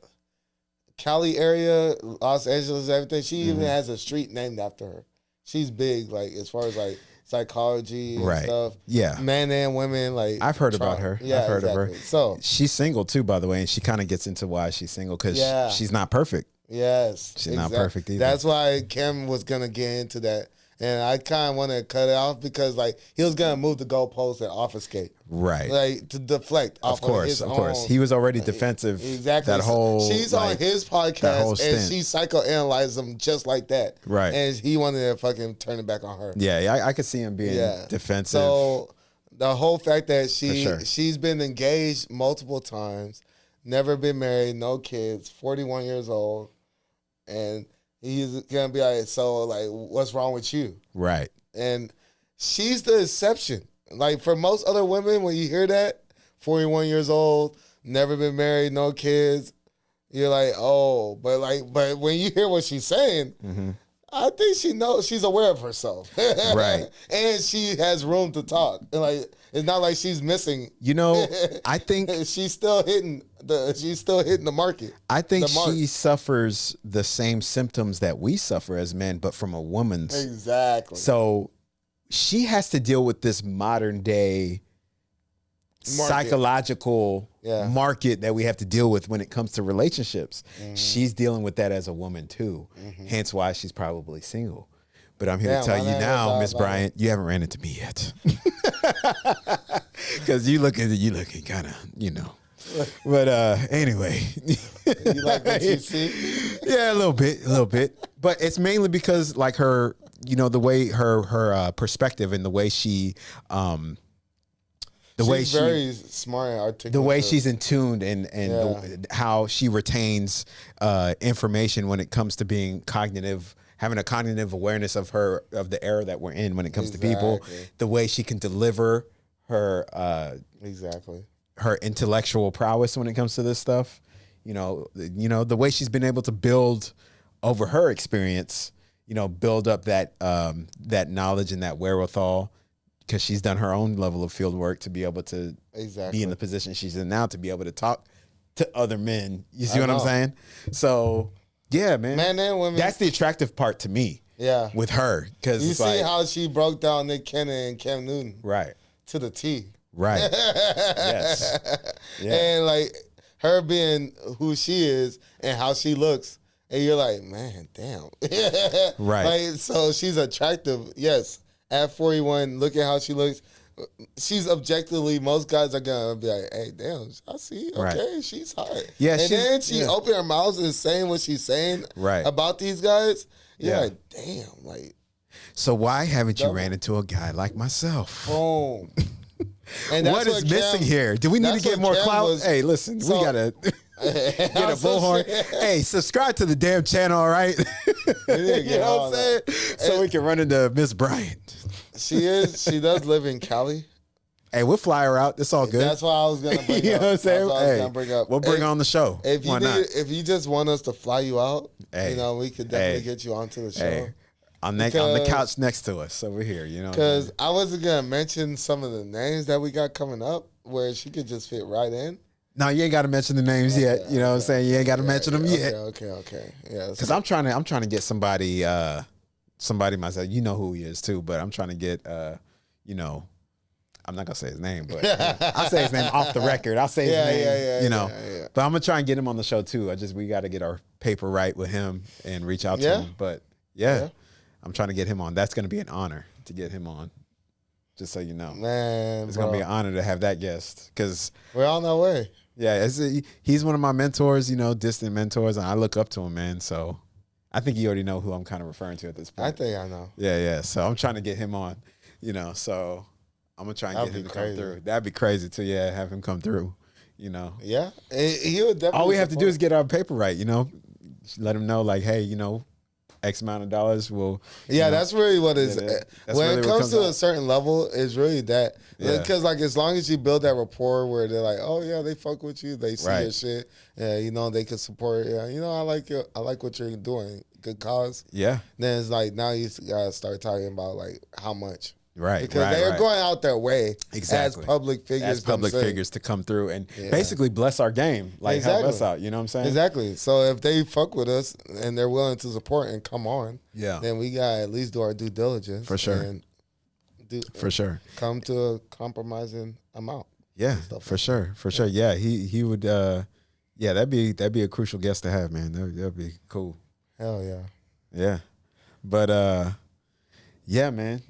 Cali area, Los Angeles, everything. She even has a street named after her. She's big, like as far as like psychology and
Right.
stuff.
Yeah.
Men and women, like
I've heard about her.
Yeah,
I've heard of her.
exactly. So
She's single too, by the way, and she kind of gets into why she's single because
Yeah.
she's not perfect.
yes,
She's not perfect either.
That's why Kim was gonna get into that, and I kind of want to cut it off because like he was gonna move the goalpost and obfuscate,
Right.
like to deflect.
Of
off
course.
his
Of course.
own-
He was already defensive.
Exactly.
That whole.
She's
like,
on his
that whole
podcast and
stint.
she psychoanalyzes him just like that.
Right.
And he wanted to fucking turn it back on her.
Yeah, I could see him being defensive.
So the whole fact that
sure.
she's been engaged multiple times, never been married, no kids, 41 years old, and he's gonna be like, so like, what's wrong with you?
Right.
And she's the exception. Like for most other women, when you hear that, 41 years old, never been married, no kids, you're like, oh, but when you hear what she's saying, I think she knows, she's aware of herself.
Right.
And she has room to talk. And like it's not like she's missing.
You know, I think
she's still hitting the market.
I think
the mark.
she suffers the same symptoms that we suffer as men, but from a woman's.
Exactly.
So she has to deal with this modern day psychological market that we have to deal with when it comes to relationships. She's dealing with that as a woman too. Hence why she's probably single. But I'm here to tell you now, Miss Bryant, you haven't ran into me yet. Because you looking kind of, you know. But anyway.
You like what you see?
Yeah, a little bit. But it's mainly because like her, you know, the way her perspective and the way she
she's very smart and articulate.
The way she's in tune and how she retains information when it comes to being cognitive, having a cognitive awareness of the era that we're in when it comes to people, the way she can deliver her her intellectual prowess when it comes to this stuff. You know, the way she's been able to build over her experience, you know, build up that that knowledge and that wherewithal. Because she's done her own level of field work to be able to be in the position she's in now, to be able to talk to other men. You see what I'm saying? So, yeah, man.
Men and women.
That's the attractive part to me.
Yeah.
With her. Because
you see how she broke down Nick Cannon and Cam Newton.
Right.
To the T.
Right. Yes.
Yeah. And like her being who she is and how she looks. And you're like, man, damn.
Right.
Like, so she's attractive. Yes. At 41, look at how she looks. She's objectively, most guys are gonna be like, "Hey, damn, I see. Okay, she's hot."
Yeah,
and then she opened her mouth and saying what she's saying about these guys. You're like, damn, like.
So why haven't you ran into a guy like myself?
Boom. And
what is missing here? Do we need to get more clout? Hey, listen, we gotta get a bullhorn. Hey, subscribe to the damn channel, all right? You know what I'm saying? So we can run into Miss Bryant.
She does live in Cali.
Hey, we'll fly her out. It's all good.
That's what I was gonna bring up.
You know what I'm saying?
That's what I was gonna bring up.
We'll bring her on the show.
If you
Why not?
If you just want us to fly you out, you know, we could definitely get you onto the show.
On the couch next to us over here, you know.
Because I wasn't gonna mention some of the names that we got coming up where she could just fit right in.
No, you ain't got to mention the names yet. You know what I'm saying? You ain't got to mention them yet.
Okay. Yeah.
Because I'm trying to get somebody myself. You know who he is too, but I'm trying to get you know, I'm not gonna say his name, but I'll say his name off the record. I'll say his name. You know, but I'm gonna try and get him on the show too. We got to get our paper right with him and reach out to him. But I'm trying to get him on. That's gonna be an honor to get him on. Just so you know,
man,
it's gonna be an honor to have that guest because
we're on our way.
Yeah, he's one of my mentors, you know, distant mentors, and I look up to him, man. So I think you already know who I'm kind of referring to at this point.
I think I know.
Yeah. So I'm trying to get him on, you know. So I'm gonna try and get him to come through. That'd be crazy too. Yeah, have him come through, you know.
Yeah, he would definitely.
All we have to do is get our paper right, you know. Let him know, like, hey, you know, X amount of dollars will.
Yeah, that's really what is.
That's
When
really
it
what
comes to
out.
a certain level, it's really that.
Yeah.
Because like as long as you build that rapport where they're like, oh yeah, they fuck with you, they see
Right.
your shit, yeah, you know, they can support. Yeah, you know, I like what you're doing, good cause.
Yeah.
Then it's like now you gotta start talking about like how much.
Right.
Because
right,
they're
right.
going out their way
Exactly.
as public figures.
as public
themselves.
figures to come through and
Yeah.
basically bless our game, like help
Exactly.
us out. You know what I'm saying?
Exactly. So if they fuck with us and they're willing to support and come on,
Yeah.
then we gotta at least do our due diligence.
For sure.
And
For sure.
come to a compromising amount.
Yeah.
Stuff
For
like
sure. For sure. Yeah. He would. Yeah. That'd be a crucial guest to have, man. That'd be cool.
Hell yeah.
Yeah. But yeah, man.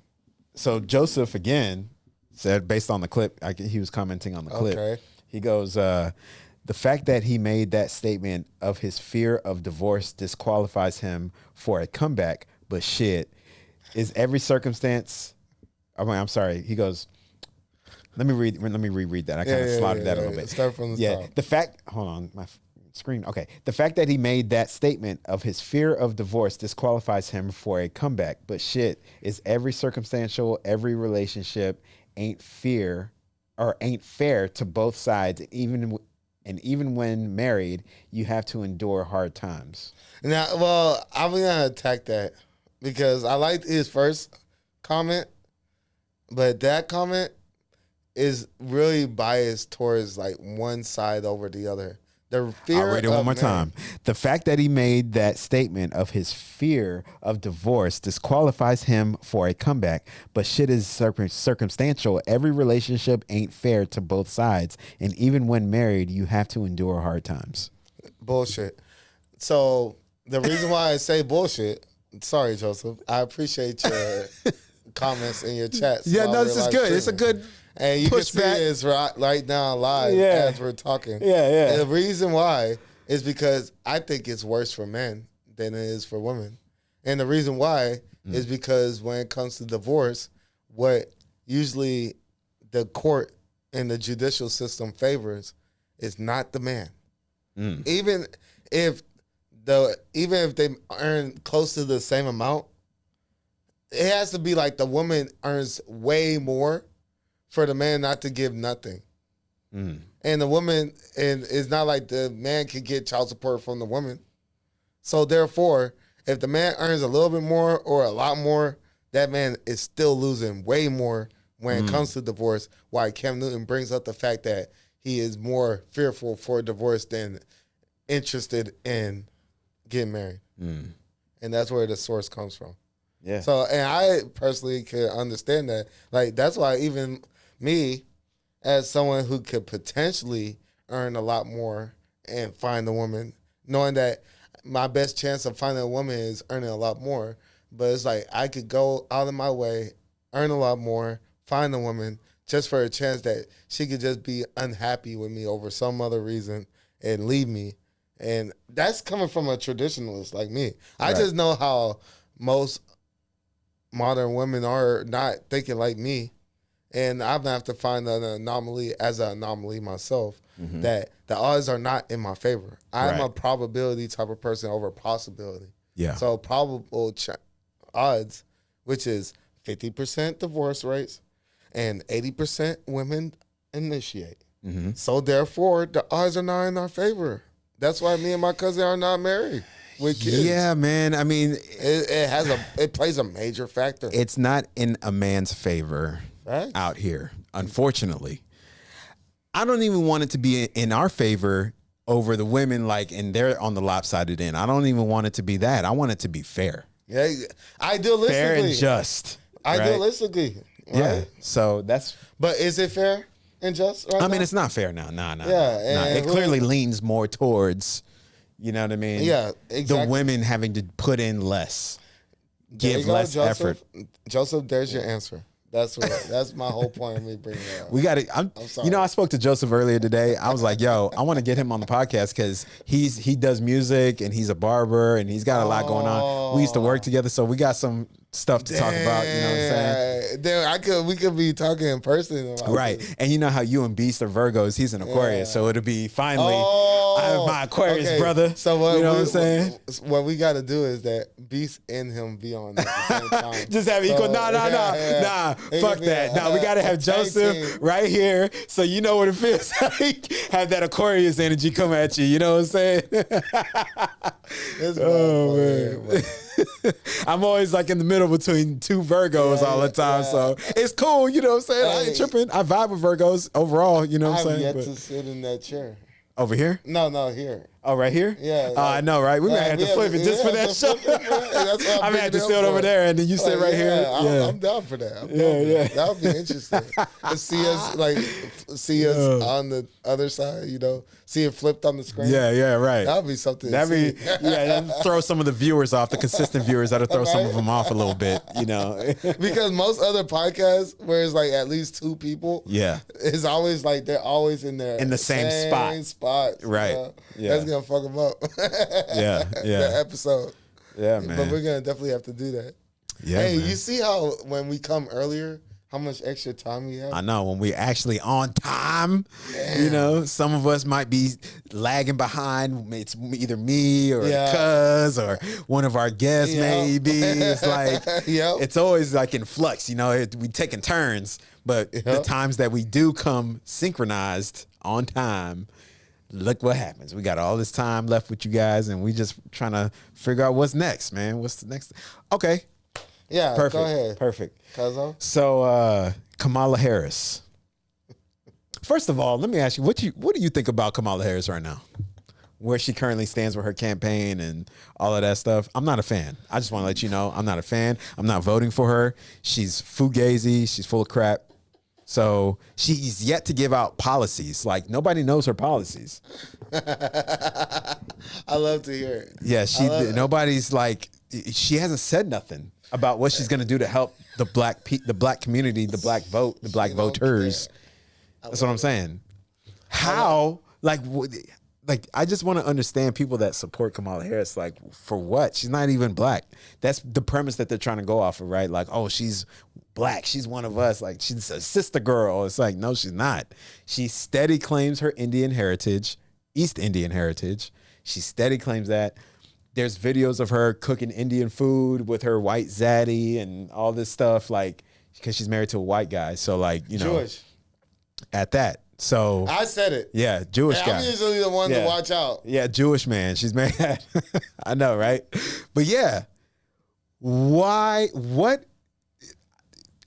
So Joseph again said, based on the clip, he was commenting on the clip.
Okay.
He goes, the fact that he made that statement of his fear of divorce disqualifies him for a comeback, but shit, is every circumstance. I'm sorry. He goes, let me reread that. I kind of slaughtered that a little bit.
Start from the top.
The fact, hold on, my screen. Okay. The fact that he made that statement of his fear of divorce disqualifies him for a comeback. But shit, is every circumstantial, every relationship ain't fair to both sides. Even when married, you have to endure hard times.
Now, well, I'm gonna attack that because I liked his first comment, but that comment is really biased towards like one side over the other. The fear.
I'll read it one more time. The fact that he made that statement of his fear of divorce disqualifies him for a comeback, but shit is circumstantial. Every relationship ain't fair to both sides, and even when married, you have to endure hard times.
Bullshit. So the reason why I say bullshit, sorry, Joseph, I appreciate your comments in your chats.
Yeah,
while
no,
we're
this is
live
good. It's a
streaming.
good
And you can see
pushback.
it's right now live
Yeah.
as we're talking.
Yeah, yeah.
And the reason why is because I think it's worse for men than it is for women. And the reason why is because when it comes to divorce, what usually the court and the judicial system favors is not the man. Even if they earn close to the same amount, it has to be like the woman earns way more for the man not to give nothing. And the woman, and it's not like the man can get child support from the woman. So therefore, if the man earns a little bit more or a lot more, that man is still losing way more when it comes to divorce. Why Cam Newton brings up the fact that he is more fearful for divorce than interested in getting married. And that's where the source comes from.
Yeah.
So, and I personally can understand that. Like, that's why even me, as someone who could potentially earn a lot more and find a woman, knowing that my best chance of finding a woman is earning a lot more, but it's like I could go out of my way, earn a lot more, find a woman just for a chance that she could just be unhappy with me over some other reason and leave me. And that's coming from a traditionalist like me. I just know how most modern women are not thinking like me. And I'm gonna have to find an anomaly as an anomaly myself, that the odds are not in my favor. I'm
Right.
a probability type of person over possibility.
Yeah.
So probable odds, which is 50% divorce rates and 80% women initiate. So therefore, the odds are not in our favor. That's why me and my cousin are not married with kids.
Yeah, man. I mean,
it plays a major factor.
it's not in a man's favor
Facts.
out here, unfortunately. I don't even want it to be in our favor over the women, like, and they're on the lopsided end. I don't even want it to be that. I want it to be fair.
Yeah, idealistically.
Fair and just. right?
Idealistically. Right?
Yeah. So that's,
But is it fair and just right
I mean,
now?
it's not fair now. Nah.
Yeah, and
It clearly leans more towards, you know what I mean?
Yeah, exactly.
The women having to put in less,
There
give
you go,
less
Joseph.
effort.
Joseph, there's your answer. That's my whole point of me bringing it up.
We got to.
sorry.
You know, I spoke to Joseph earlier today. I was like, "Yo, I want to get him on the podcast because he does music and he's a barber and he's got a lot going on. We used to work together, so we got some stuff to talk about. You know what I'm saying?
Damn, we could be talking in person about
Right.
this.
And you know how you and Beast are Virgos. He's an Aquarius. So it'll be finally,
Oh,
I have my Aquarius
okay.
brother.
So what,
you know what I'm saying?
What we got to do is that Beast and him be on at the same time.
Just have equal. Nah.
It
Fuck
could be
that. Nah, we got to have
a tag
Joseph
team.
right here. So you know what it feels like. Have that Aquarius energy come at you. You know what I'm saying?
This
Oh,
motherfucker
man.
here,
I'm always like in the middle between two Virgos all the time. So it's cool. You know what I'm saying? I ain't tripping. I vibe with Virgos overall. You know
but
what I'm
I've
saying?
yet
But
to sit in that chair.
over here?
No, here.
Oh, right here?
Yeah,
I know, right? We might have to flip it just for that show. I may have to sit over there and then you sit right here. Yeah.
I'm down for that.
Yeah.
That would be interesting. To see us on the other side, you know, see it flipped on the screen.
Yeah, right.
That would be something.
That'd be, that'd throw some of the viewers off, the consistent viewers. That'll throw some of them off a little bit, you know.
Because most other podcasts, where it's like at least two people,
Yeah.
it's always like they're always in there
In the same spot. Right. Yeah.
That's gonna fuck them up.
Yeah.
The episode.
Yeah, man.
But we're gonna definitely have to do that.
Yeah,
Hey,
man.
you see how when we come earlier, how much extra time we have?
I know when we actually on time, you know, some of us might be lagging behind. It's either me or
Yeah.
Cuz or one of our guests, maybe. It's like, it's always like in flux, you know, we taking turns, but the times that we do come synchronized on time, look what happens. We got all this time left with you guys and we just trying to figure out what's next, man. What's the next? Okay.
Yeah,
Perfect.
go ahead.
Perfect.
Cuzzo?
So Kamala Harris. First of all, let me ask you, what do you think about Kamala Harris right now? Where she currently stands with her campaign and all of that stuff. I'm not a fan. I just want to let you know I'm not a fan. I'm not voting for her. She's fugazi. She's full of crap. So she's yet to give out policies. Like nobody knows her policies.
I love to hear it.
Yeah, nobody's like, she hasn't said nothing about what she's going to do to help the black community, the black vote, the black voters. That's what I'm saying. How, like I just want to understand people that support Kamala Harris, like for what? She's not even black. That's the premise that they're trying to go off of, right? Like, oh, she's black. She's one of us. Like she's a sister girl. It's like, no, she's not. She steady claims her Indian heritage, East Indian heritage. She steady claims that. There's videos of her cooking Indian food with her white zaddy and all this stuff, like, because she's married to a white guy. So, like, you know.
Jewish.
At that. So.
I said it.
Yeah, Jewish guy.
I'm usually the one to watch out.
Yeah, Jewish man. She's married. I know, right? But yeah.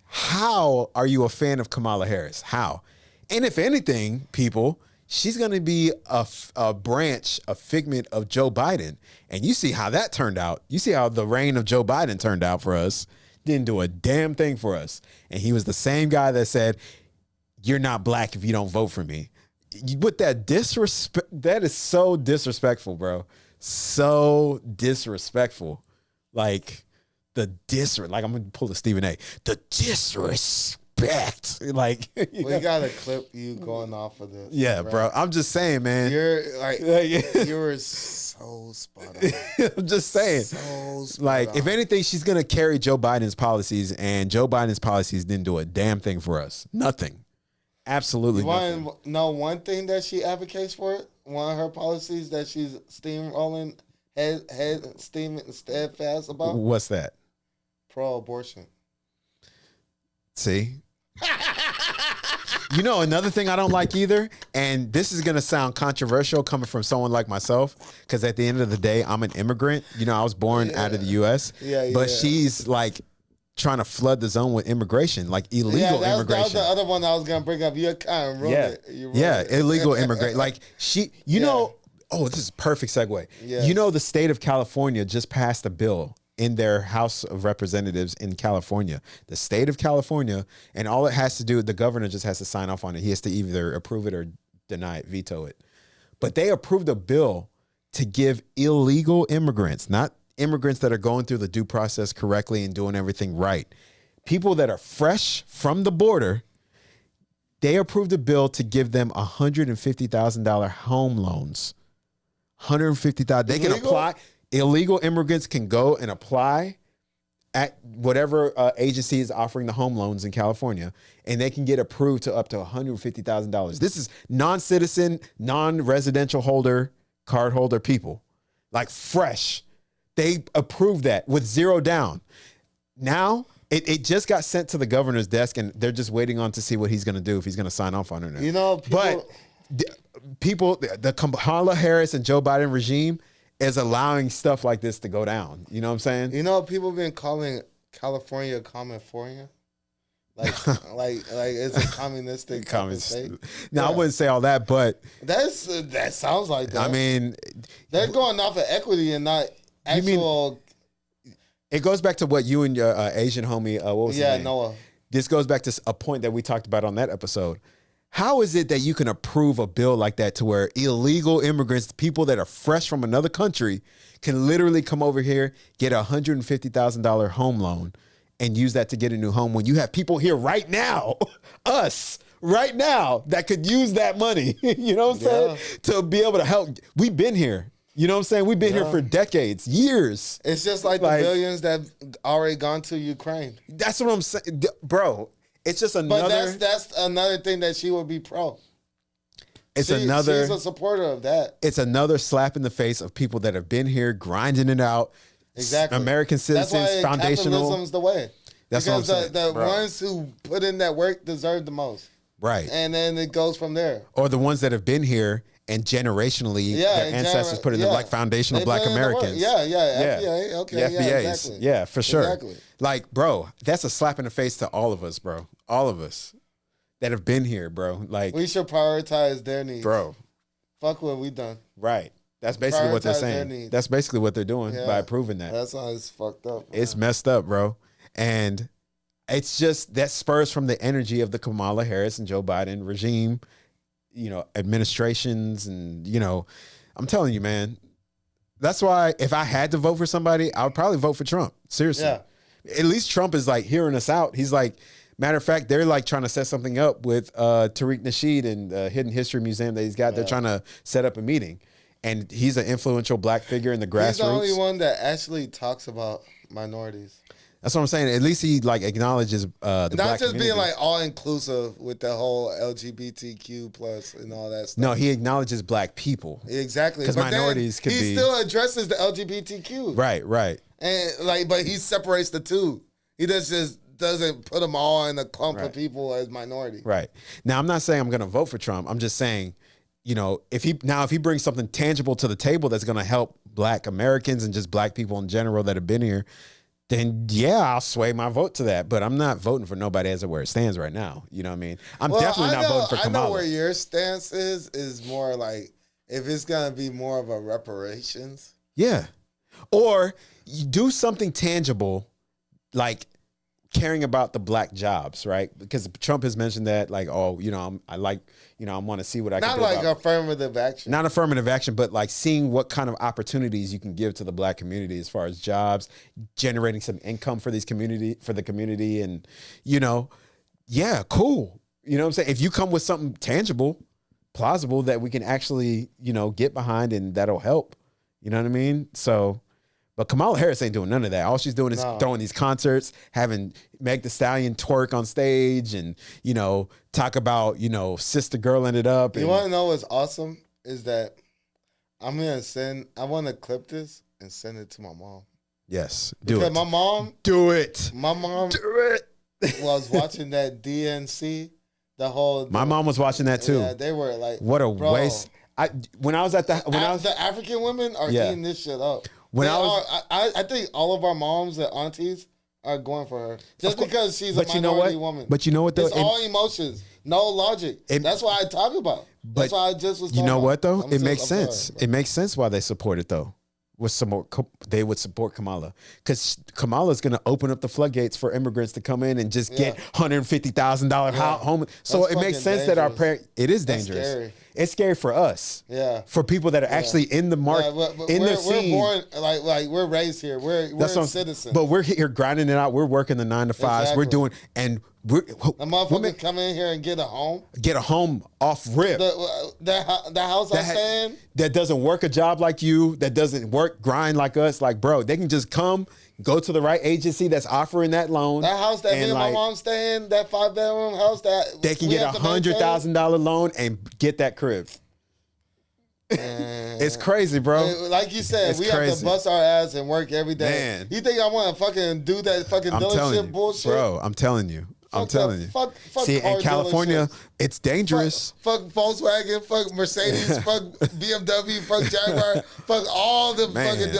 How are you a fan of Kamala Harris? How? And if anything, people, she's going to be a figment of Joe Biden. And you see how that turned out. You see how the reign of Joe Biden turned out for us. Didn't do a damn thing for us. And he was the same guy that said, you're not black if you don't vote for me. With that disrespect, that is so disrespectful, bro. So disrespectful. Like, I'm going to pull the Stephen A. The disrespect. Like,
we got to clip you going off of this.
Yeah, right? Bro. I'm just saying, man.
You're like, you're so spot on.
I'm just saying.
So spot
like,
on.
if anything, she's going to carry Joe Biden's policies, and Joe Biden's policies didn't do a damn thing for us. Nothing. Absolutely
you
nothing.
Want to know one thing that she advocates for? One of her policies that she's steamrolling, head steaming steadfast about?
What's that?
Pro-abortion.
See? You know, another thing I don't like either, and this is going to sound controversial coming from someone like myself, because at the end of the day, I'm an immigrant. You know, I was born out of the U.S., but she's like trying to flood the zone with immigration, like illegal immigration.
That was the other one I was going to bring up. You kind of ruined it.
Illegal immigrant. Like you know, oh, this is a perfect segue. Yes. You know, the state of California just passed a bill in their House of Representatives in California, the state of California, and all it has to do, the governor just has to sign off on it. He has to either approve it or deny it, veto it. But they approved a bill to give illegal immigrants, not immigrants that are going through the due process correctly and doing everything right, people that are fresh from the border, they approved a bill to give them $150,000 home loans. $150,000. They can apply. Illegal immigrants can go and apply at whatever agency is offering the home loans in California, and they can get approved to up to $150,000. This is non-citizen, non-residential holder, card holder people, like fresh. They approved that with zero down. Now it just got sent to the governor's desk, and they're just waiting on to see what he's going to do, if he's going to sign off on it or not.
You know,
the Kamala Harris and Joe Biden regime is allowing stuff like this to go down. You know what I'm saying?
You know, people been calling California California. Like it's a communistic state.
Now, I wouldn't say all that, but
that sounds like that.
I mean,
they're going off of equity and not actual.
It goes back to what you and your Asian homie, what was his name?
Noah.
This goes back to a point that we talked about on that episode. How is it that you can approve a bill like that to where illegal immigrants, people that are fresh from another country, can literally come over here, get a $150,000 home loan, and use that to get a new home, when you have people here right now, us right now, that could use that money, you know what I'm saying, to be able to help. We've been here. You know what I'm saying? We've been here for decades, years.
It's just like the billions that already gone to Ukraine.
That's what I'm saying, bro. It's just another.
But that's another thing that she would be pro.
She's
a supporter of that.
It's another slap in the face of people that have been here grinding it out.
Exactly.
American citizens,
that's why
foundational.
Capitalism's the way.
That's
because
what I'm saying,
the ones who put in that work deserve the most.
Right.
And then it goes from there.
Or the ones that have been here and generationally their ancestors put in the like foundational Black Americans.
FBA, okay,
the FBAs.
Exactly.
Yeah, for sure.
Exactly.
Like, bro, that's a slap in the face to all of us, bro. All of us that have been here, bro. Like,
we should prioritize their needs.
Bro.
Fuck what we done.
Right. That's basically what they're saying. That's basically what they're doing by approving that.
That's why it's fucked up. Man.
It's messed up, bro. And it's just that spurs from the energy of the Kamala Harris and Joe Biden regime, you know, administrations. And, you know, I'm telling you, man, that's why if I had to vote for somebody, I would probably vote for Trump. Seriously.
Yeah.
At least Trump is like hearing us out. He's like, matter of fact, they're like trying to set something up with Tariq Nasheed and the Hidden History Museum that he's got. They're trying to set up a meeting. And he's an influential Black figure in the grassroots.
He's the only one that actually talks about minorities.
That's what I'm saying. At least he like acknowledges the
not
Black
just
community.
being like all inclusive with the whole LGBTQ plus and all that stuff.
No, he acknowledges Black people.
Exactly,
because minorities could be.
He still addresses the LGBTQ.
Right.
And like, but he separates the two. He just doesn't put them all in a clump of people as minority.
Right. Now, I'm not saying I'm going to vote for Trump. I'm just saying, you know, if he brings something tangible to the table that's going to help Black Americans and just Black people in general that have been here, then yeah, I'll sway my vote to that. But I'm not voting for nobody as of where it stands right now. You know what I mean? I'm definitely not voting for Kamala.
I know where your stance is more like if it's going to be more of a reparations.
Yeah. Or you do something tangible, like caring about the Black jobs, right? Because Trump has mentioned that, like, oh, you know, I want to see what I can do.
Not like affirmative action.
Not affirmative action, but like seeing what kind of opportunities you can give to the Black community as far as jobs, generating some income for the community, and, you know, yeah, cool. You know what I'm saying? If you come with something tangible, plausible that we can actually, you know, get behind and that'll help. You know what I mean? So. But Kamala Harris ain't doing none of that. All she's doing is throwing these concerts, having Meg Thee Stallion twerk on stage and, you know, talk about, you know, Sister Girl ended up.
You want to know what's awesome is that I want to clip this and send it to my mom.
Yes,
do it. My mom.
Do it.
My mom.
Do it.
Was watching that DNC,
my mom was watching that too.
Yeah, they were like,
what a waste.
The African women are eating this shit up. I think all of our moms and aunties are going for her just because she's a minority woman.
But you know what though?
It's all emotions, no logic. That's what I talk about. That's why I just was talking about.
You know what though? It makes sense. It makes sense why they support it though. They would support Kamala because Kamala is going to open up the floodgates for immigrants to come in and just get $150,000 home. So it makes sense that our parents. It is dangerous.
Scary.
It's scary for us.
Yeah.
For people that are actually in the market, the scene.
We're born like we're raised here. We're citizens.
But we're here grinding it out. We're working the 9 to 5s.
Exactly.
We're doing the
motherfucker come in here and get a home.
Get a home off rip.
The house I stay in
that doesn't work a job like you. That doesn't grind like us. Like, bro, they can just come, Go to the right agency that's offering that loan.
That house that me and my
like,
mom stay in, that 5-bedroom house that
they can
we
get
have to maintain.
$100,000 loan and get that crib. It's crazy, bro.
Like you said,
It's
we have to
crazy.
bust our ass and work every day.
Man.
You think I want to fucking do that fucking
I'm telling
dealership
you,
bullshit?
bro. I'm telling you.
Fuck that. Fuck
See,
car
in California,
dealerships.
it's dangerous.
Fuck Volkswagen, fuck Mercedes, fuck BMW, fuck Jaguar, fuck all the
Man.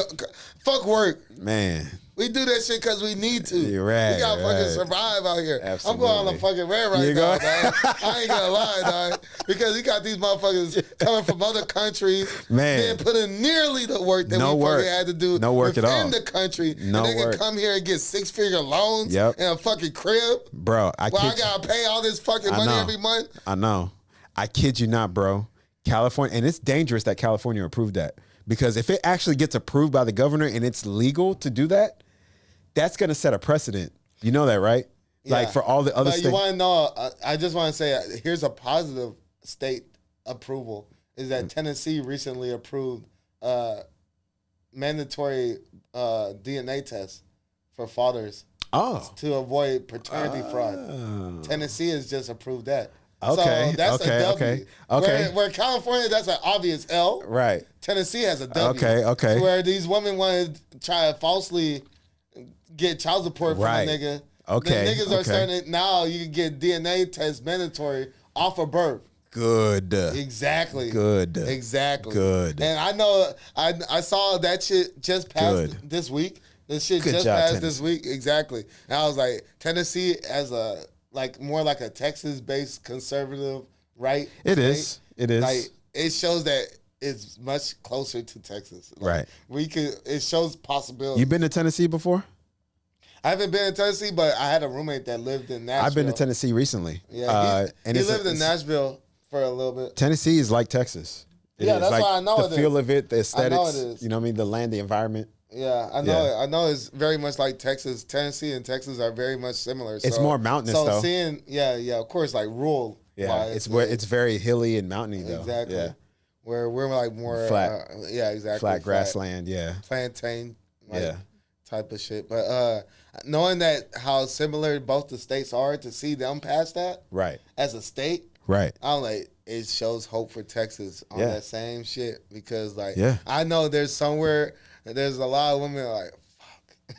fuck work.
Man.
We do that shit because we need to.
You're right,
We gotta fucking
right.
survive out here.
Absolutely.
I'm going on a fucking rant right
You
now,
go-
dog. I ain't gonna lie, dog. Because you got these motherfuckers coming from other countries,
Man.
didn't put in nearly the work that
No
we
work.
fucking had to do
No work at
within
all.
the country.
No
and they
work.
can come here and get 6-figure loans
Yep.
and a fucking crib.
Bro, I
Well, I
kid you.
gotta pay all this fucking
I
money
know.
every month.
I know. I kid you not, bro. California, and it's dangerous that California approved that, because if it actually gets approved by the governor and it's legal to do that, that's going to set a precedent. You know that, right? Like
Yeah.
for all the other
But you
states.
want to know? I just want to say here's a positive state approval: is that Tennessee recently approved mandatory DNA tests for fathers
Oh.
to avoid paternity fraud. Tennessee has just approved that.
Okay,
So that's
okay,
a W.
okay, okay.
Where California, that's an obvious L.
Right.
Tennessee has a W.
Okay, okay.
Where these women want to try to falsely get child support from
Right.
a nigga.
Okay,
The niggas are
okay.
starting now. You can get DNA test mandatory off of birth.
Good.
Exactly.
Good.
Exactly.
Good.
And I know I saw that shit just passed
Good.
this week. This shit
Good
just
job,
passed
Tennessee.
this week. Exactly. And I was like, Tennessee as a more like a Texas-based conservative right.
It
state.
is. It is.
Like it shows that it's much closer to Texas. Like,
Right.
It shows possibility.
You been to Tennessee before?
I haven't been in Tennessee, but I had a roommate that lived in Nashville.
I've been to Tennessee recently.
Yeah,
and
he
it's-
lived in
it's-
Nashville for a little bit.
Tennessee is like Texas. It
Yeah,
is.
that's
like
why I know
the
it is.
feel of it, the
I
aesthetics.
know it is.
You know what I mean? The land, the environment.
Yeah, I know.
Yeah.
I know it's very much like Texas. Tennessee and Texas are very much similar.
It's more mountainous,
so
though.
seeing, of course, like rural.
Yeah,
wise,
it's where it's very hilly and mountainy though.
exactly.
Yeah,
Where we're like more
Flat.
exactly.
flat grassland. Yeah,
plantain, like,
Yeah.
type of shit. But knowing that how similar both the states are, to see them pass that
right,
as a state,
right.
I'm like, it shows hope for Texas on
Yeah.
that same shit, because like
Yeah.
I know there's somewhere there's a lot of women like fuck.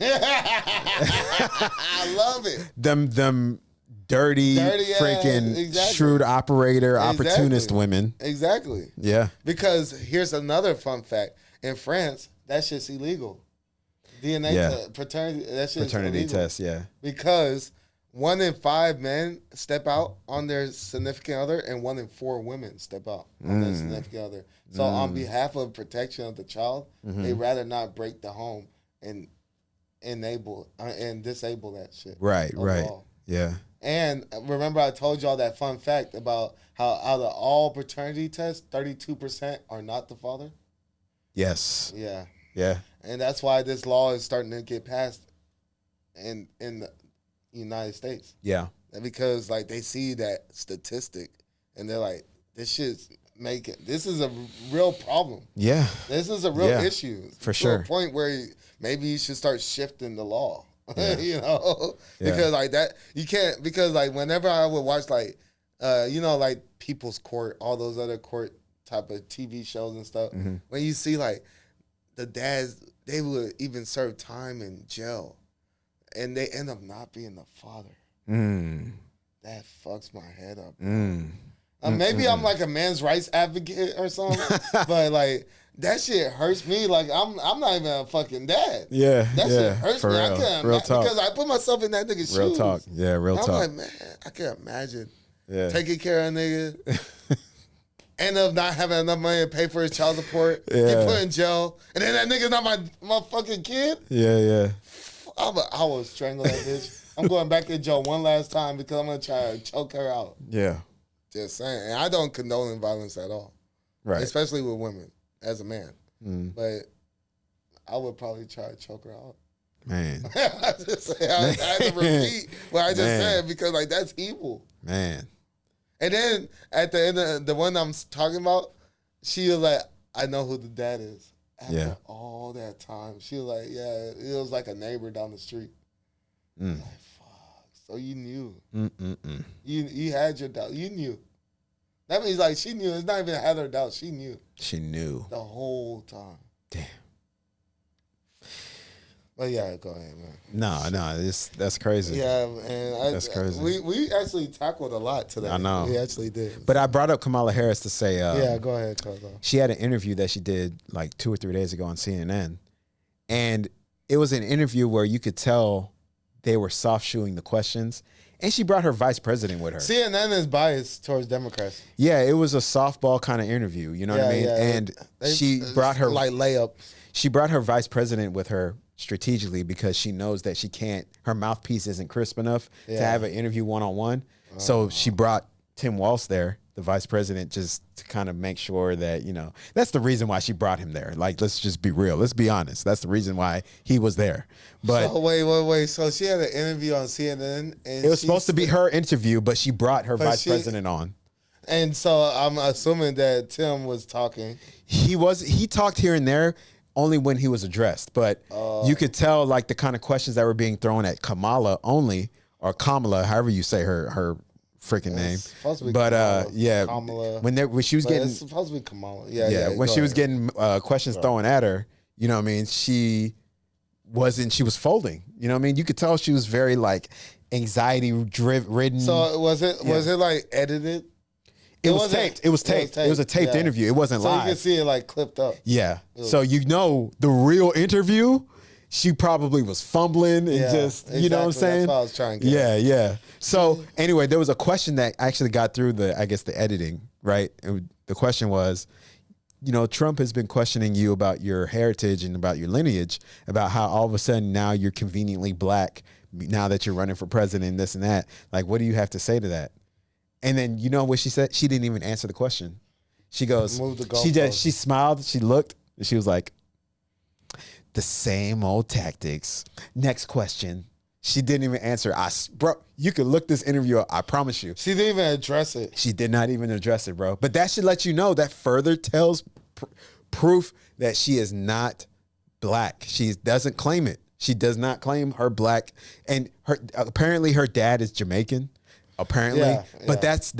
I love it.
Them dirty
Dirty-ass,
freaking
exactly.
shrewd operator, opportunist
Exactly.
women.
Exactly.
Yeah,
Because here's another fun fact: in France, that shit's illegal. DNA
Yeah.
paternity that shit's
paternity
illegal.
test. Yeah,
Because 1 in 5 men step out on their significant other, and 1 in 4 women step out on their significant other. So on behalf of protection of the child, they rather not break the home and enable and disable that shit.
right, right.
overall.
Yeah,
And remember, I told y'all that fun fact about how out of all paternity tests, 32% are not the father.
yes,
Yeah,
yeah,
and that's why this law is starting to get passed in the United States.
yeah,
Because like they see that statistic and they're like, this shit's making, this is a real problem.
yeah.
This is a real
Yeah,
issue.
for
to
sure.
a point where maybe you should start shifting the law.
Yeah.
You know?
Yeah.
Because like that, you can't, because like whenever I would watch like, like People's Court, all those other court type of TV shows and stuff,
Mm-hmm.
when you see like the dads, they would even serve time in jail and they end up not being the father.
Mm,
That fucks my head up.
mm.
Maybe I'm like a man's rights advocate or something, but like that shit hurts me. Like I'm not even a fucking dad.
Yeah,
That
yeah.
shit hurts
for
me.
real,
I can't
real talk,
because I put myself in that nigga's
real
shoes.
talk. Yeah, real
I'm
talk.
like, man, I can't imagine
Yeah,
taking care of a nigga, end up not having enough money to pay for his child support,
Yeah.
get put in jail, and then that nigga's not my fucking kid.
yeah, yeah.
I will strangle that bitch. I'm going back in jail one last time because I'm gonna try to choke her out.
Yeah,
Just saying. And I don't condone violence at all.
right.
Especially with women as a man.
Mm,
But I would probably try to choke her out.
man,
I had to repeat what I just
Man.
said because like that's evil.
man.
And then at the end of the one I'm talking about, she was like, I know who the dad is. After all that time, she was like, yeah, it was like a neighbor down the street. Like, fuck. So you knew. You had your doubt. You knew. That means like she knew. It's not even had her doubt. She knew.
She knew.
The whole time.
Damn.
But yeah, go ahead, man.
No, that's crazy.
Yeah, and
That's crazy.
We actually tackled a lot today.
I know.
We actually did.
But I brought up Kamala Harris to say,
yeah, go ahead, Carlo.
she had an interview that she did like 2 or 3 days ago on CNN, and it was an interview where you could tell they were soft shoeing the questions, and she brought her vice president with her.
CNN is biased towards Democrats.
Yeah, it was a softball kind of interview. You know what I mean?
Yeah.
And she brought her
like layup.
She brought her vice president with her strategically because she knows that she can't. Her mouthpiece isn't crisp enough to have an interview one-on-one. So she brought Tim Walz there, the vice president, just to kind of make sure that, you know, that's the reason why she brought him there. Like, let's just be real. Let's be honest. That's the reason why he was there. But
So wait. So she had an interview on CNN, and
it was supposed to be her interview, but she brought her vice president on.
And so I'm assuming that Tim was talking.
He talked here and there only when he was addressed, but you could tell like the kind of questions that were being thrown at Kamala only, or Kamala, however you say her freaking name.
Supposed to be
But
Kamala,
yeah,
Kamala.
when she was
But
getting
it's supposed to be Kamala.
when she was getting questions thrown at her, you know what I mean, she was folding. You know what I mean? You could tell she was very like anxiety ridden.
So was it like edited?
It was taped. It was taped. It was a taped interview. It wasn't
so
live.
You can see it like clipped up.
Yeah. So you know the real interview, she probably was fumbling and just, you know what I'm saying?
That's what I was trying to get.
Yeah. So anyway, there was a question that actually got through the editing, right? The question was, you know, Trump has been questioning you about your heritage and about your lineage, about how all of a sudden now you're conveniently black now that you're running for president, this and that. Like, what do you have to say to that? And then you know what she said? She didn't even answer the question. She goes, she smiled, she looked, and she was like, the same old tactics. Next question. She didn't even answer. Bro, you could look this interview up. I promise you.
She didn't even address it.
She did not even address it, bro. But that should let you know, that further tells proof that she is not black. She doesn't claim it. She does not claim her black. And apparently her dad is Jamaican. Apparently. But that's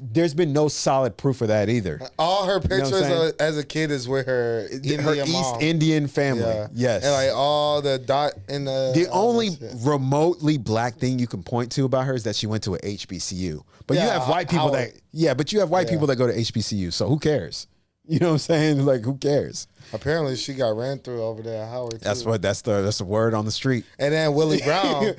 there's been no solid proof of that either.
All her pictures as a kid is with her Indian
East Indian family. Yeah. Yes.
And like all the dot in the
only remotely black thing you can point to about her is that she went to a HBCU. But you have white people but you have white people that go to HBCU. So who cares? You know what I'm saying? Like, who cares?
Apparently, she got ran through over there at Howard.
That's the word on the street.
And then Willie Brown.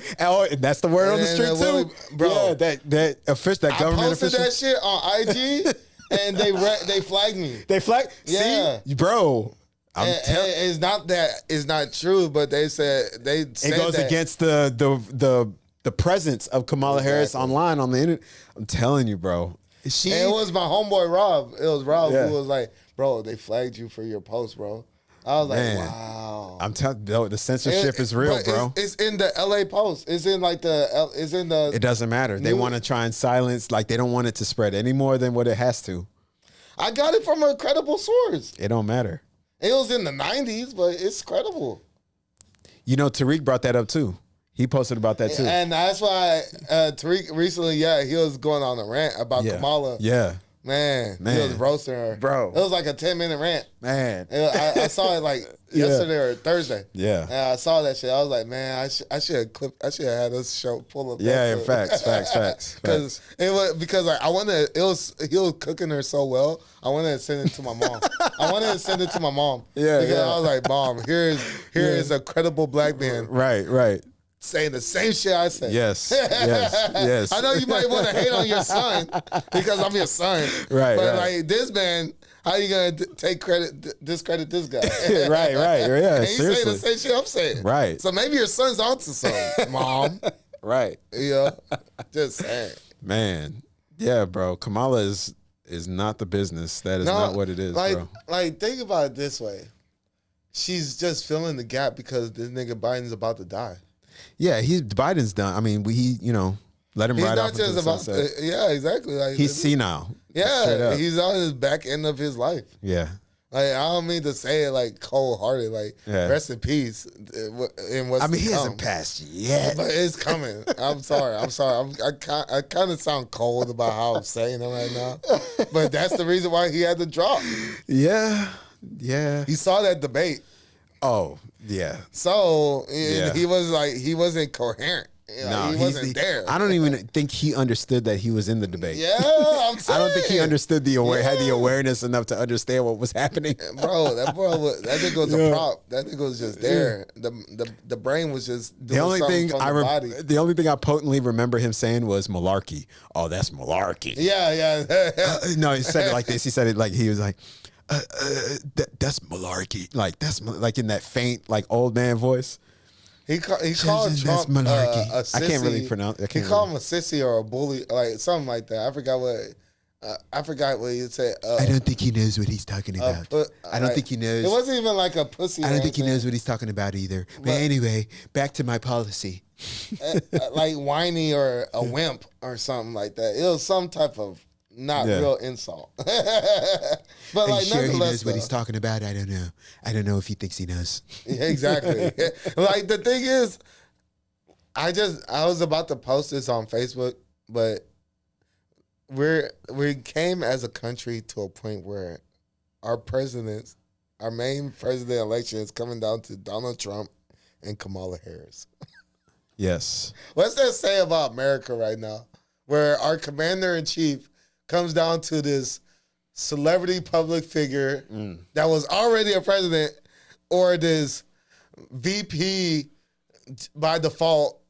That's the word on the street too, bro. Yeah, that official, that government official.
I posted that shit on IG, and they flagged me.
They flagged?
Yeah,
see? Bro.
It's not that it's not true, but they said it
goes against the presence of Kamala Harris online on the internet. I'm telling you, bro.
And it was my homeboy Rob. It was Rob who was like, "Bro, they flagged you for your post, bro." I was like, "Wow."
I'm telling you, the censorship is real, bro.
It's in the LA Post. It's in like it's in the.
It doesn't matter. They want to try and silence. Like, they don't want it to spread any more than what it has to.
I got it from a credible source.
It don't matter.
It was in the 90s, but it's credible.
You know, Tariq brought that up too. He posted about that too.
And that's why Tariq recently, he was going on a rant about Kamala.
Yeah.
Man, he was roasting her.
Bro.
It was like a 10-minute rant.
Man.
I saw it like yesterday or Thursday.
Yeah.
And I saw that shit. I was like, man, I should have had this show pull up.
Yeah, facts.
Because like, he was cooking her so well. I wanted to send it to my mom.
Yeah.
Because I was like, Mom, here is a credible black man.
Right.
Saying the same shit I said.
Yes.
I know you might want to hate on your son because I'm your son.
Right.
But like this man, how you gonna discredit this guy?
Right. Yeah.
And he's saying the same shit I'm saying.
Right.
So maybe your son's onto something, Mom.
Right.
Yeah. Just saying.
Man. Yeah, bro. Kamala is not the business. That is not what it is, bro.
Like, think about it this way. She's just filling the gap because this nigga Biden's about to die.
Yeah, Biden's done. I mean, let him ride off into the sunset.
Yeah, exactly. Like,
he's senile.
Yeah, he's on his back end of his life.
Yeah.
Like, I don't mean to say it like cold hearted. Like,
Yeah.
rest in peace. And what's
I mean,
to
he
come.
hasn't passed yet.
But it's coming. I'm sorry. I kind of sound cold about how I'm saying it right now. But that's the reason why he had to drop.
Yeah.
He saw that debate.
Oh, yeah.
So
Yeah.
he wasn't coherent.
No,
he wasn't there.
I don't even think he understood that he was in the debate.
Yeah, I'm saying.
I don't think he understood had the awareness enough to understand what was happening.
That nigga was a prop. That nigga was just there. The brain was just doing
The only
something
thing
from the body.
the only thing I potently remember him saying was malarkey. Oh, that's malarkey.
Yeah.
No, he said it like this. He said it like he was like, that's malarkey. Like that's like in that faint like old man voice.
He called
That's
Trump
malarkey.
a sissy.
I can't really pronounce.
He called him a sissy or a bully, like something like that. I forgot what he said.
I don't think he knows what he's talking about. I don't think he knows.
It wasn't even like a pussy.
I don't think he knows what he's talking about either. But anyway, back to my policy.
Like whiny or a wimp or something like that. It was some type of not real insult. But like,
sure he
nonetheless,
knows what he's talking about? I don't know. I don't know if he thinks he knows.
Yeah, exactly. Like the thing is, I was about to post this on Facebook, but we came as a country to a point where our main president election is coming down to Donald Trump and Kamala Harris.
Yes.
What's that say about America right now? Where our commander in chief comes down to this celebrity public figure that was already a president, or this VP by default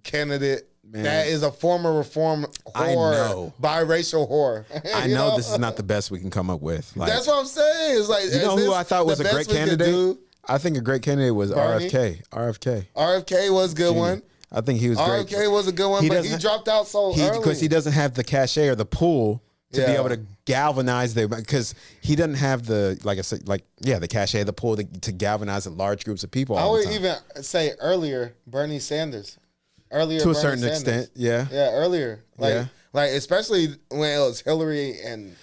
candidate that is a former reform whore, biracial whore.
I know this is not the best we can come up with. Like,
that's what I'm saying. It's like,
you know who I thought was a great candidate? I think a great candidate was
Bernie?
RFK.
RFK was a good one.
I think he was great.
RFK was a good one, but he dropped out so early.
Because he doesn't have the cachet or the pull to be able to galvanize because he doesn't have the, like I said, the cachet, the pull to galvanize large groups of people.
I would even say earlier, Bernie Sanders. Earlier,
to a
Bernie
certain
Sanders.
extent, yeah.
Yeah, earlier. Like especially when it was Hillary and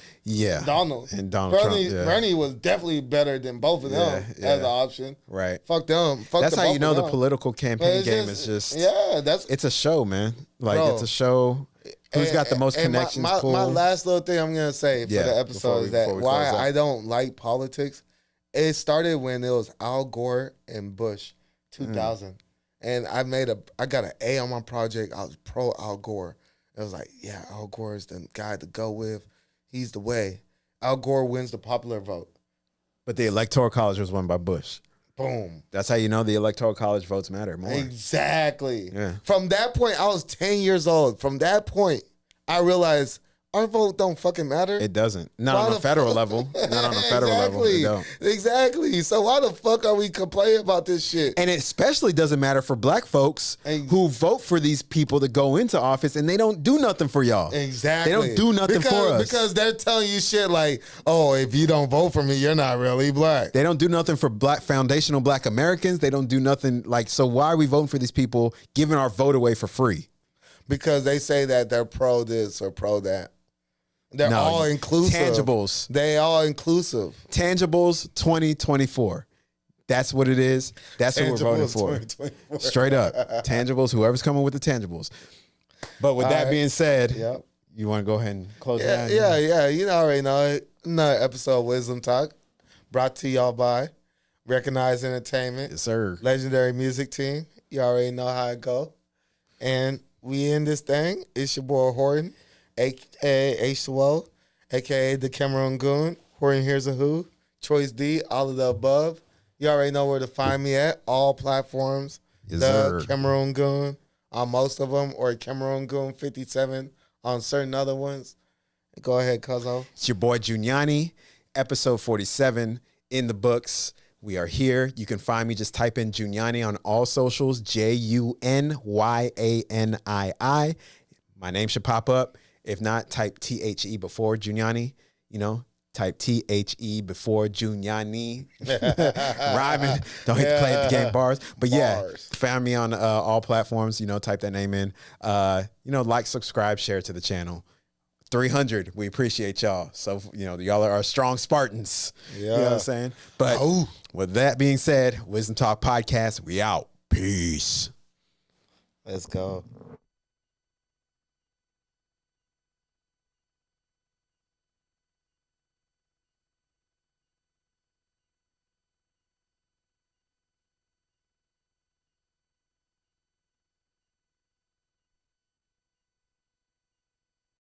Donald.
And Donald Trump. Yeah.
Bernie was definitely better than both of them as an option.
Right.
Fuck them.
That's how you know the political campaign game is just it's a show, man. Like it's a show. Who's got the most connections?
My last little thing I'm gonna say for the episode is that why I don't like politics. It started when it was Al Gore and Bush, 2000, and I got an A on my project. I was pro Al Gore. It was like, yeah, Al Gore is the guy to go with. He's the way. Al Gore wins the popular vote.
But the Electoral College was won by Bush.
Boom.
That's how you know the Electoral College votes matter more.
Exactly.
Yeah.
From that point, I was 10 years old. From that point, I realized our vote don't fucking matter.
It doesn't. Not on a federal level. Not on a federal level. It don't.
Exactly. So why the fuck are we complaining about this shit?
And it especially doesn't matter for black folks who vote for these people to go into office and they don't do nothing for y'all.
Exactly.
They don't do nothing for us.
Because they're telling you shit like, oh, if you don't vote for me, you're not really black.
They don't do nothing for foundational black Americans. They don't do nothing so why are we voting for these people, giving our vote away for free?
Because they say that they're pro this or pro that. They're all inclusive.
Tangibles.
They all inclusive.
Tangibles 2024. That's what it is. That's what we're voting for. Straight up. Tangibles, whoever's coming with the tangibles. But with that being said, you want to go ahead and close it down?
Yeah. You already know it. Another episode of Wisdom Talk brought to y'all by Recognize Entertainment.
Yes, sir.
Legendary Music Team. You already know how it go. And we in this thing. It's your boy Horton, a.k.a. H2O, a.k.a. the Cameroon Goon. Horton Here's a Who. Choice D, all of the above. You already know where to find me at. All platforms.
Yes,
the
sir.
Cameroon Goon on most of them, or Cameroon Goon 57 on certain other ones. Go ahead, Cuzzo.
It's your boy Juniani, episode 47 in the books. We are here. You can find me. Just type in Juniani on all socials, Junyanii. My name should pop up. If not, type THE before Juniani. Type THE before Juniani. Rhyming. Don't hate to play the game bars. But find me on all platforms. Type that name in. Like, subscribe, share to the channel. 300. We appreciate y'all. So, y'all are our strong Spartans.
Yeah.
You know what I'm saying? But with that being said, Wisdom Talk Podcast, we out. Peace.
Let's go.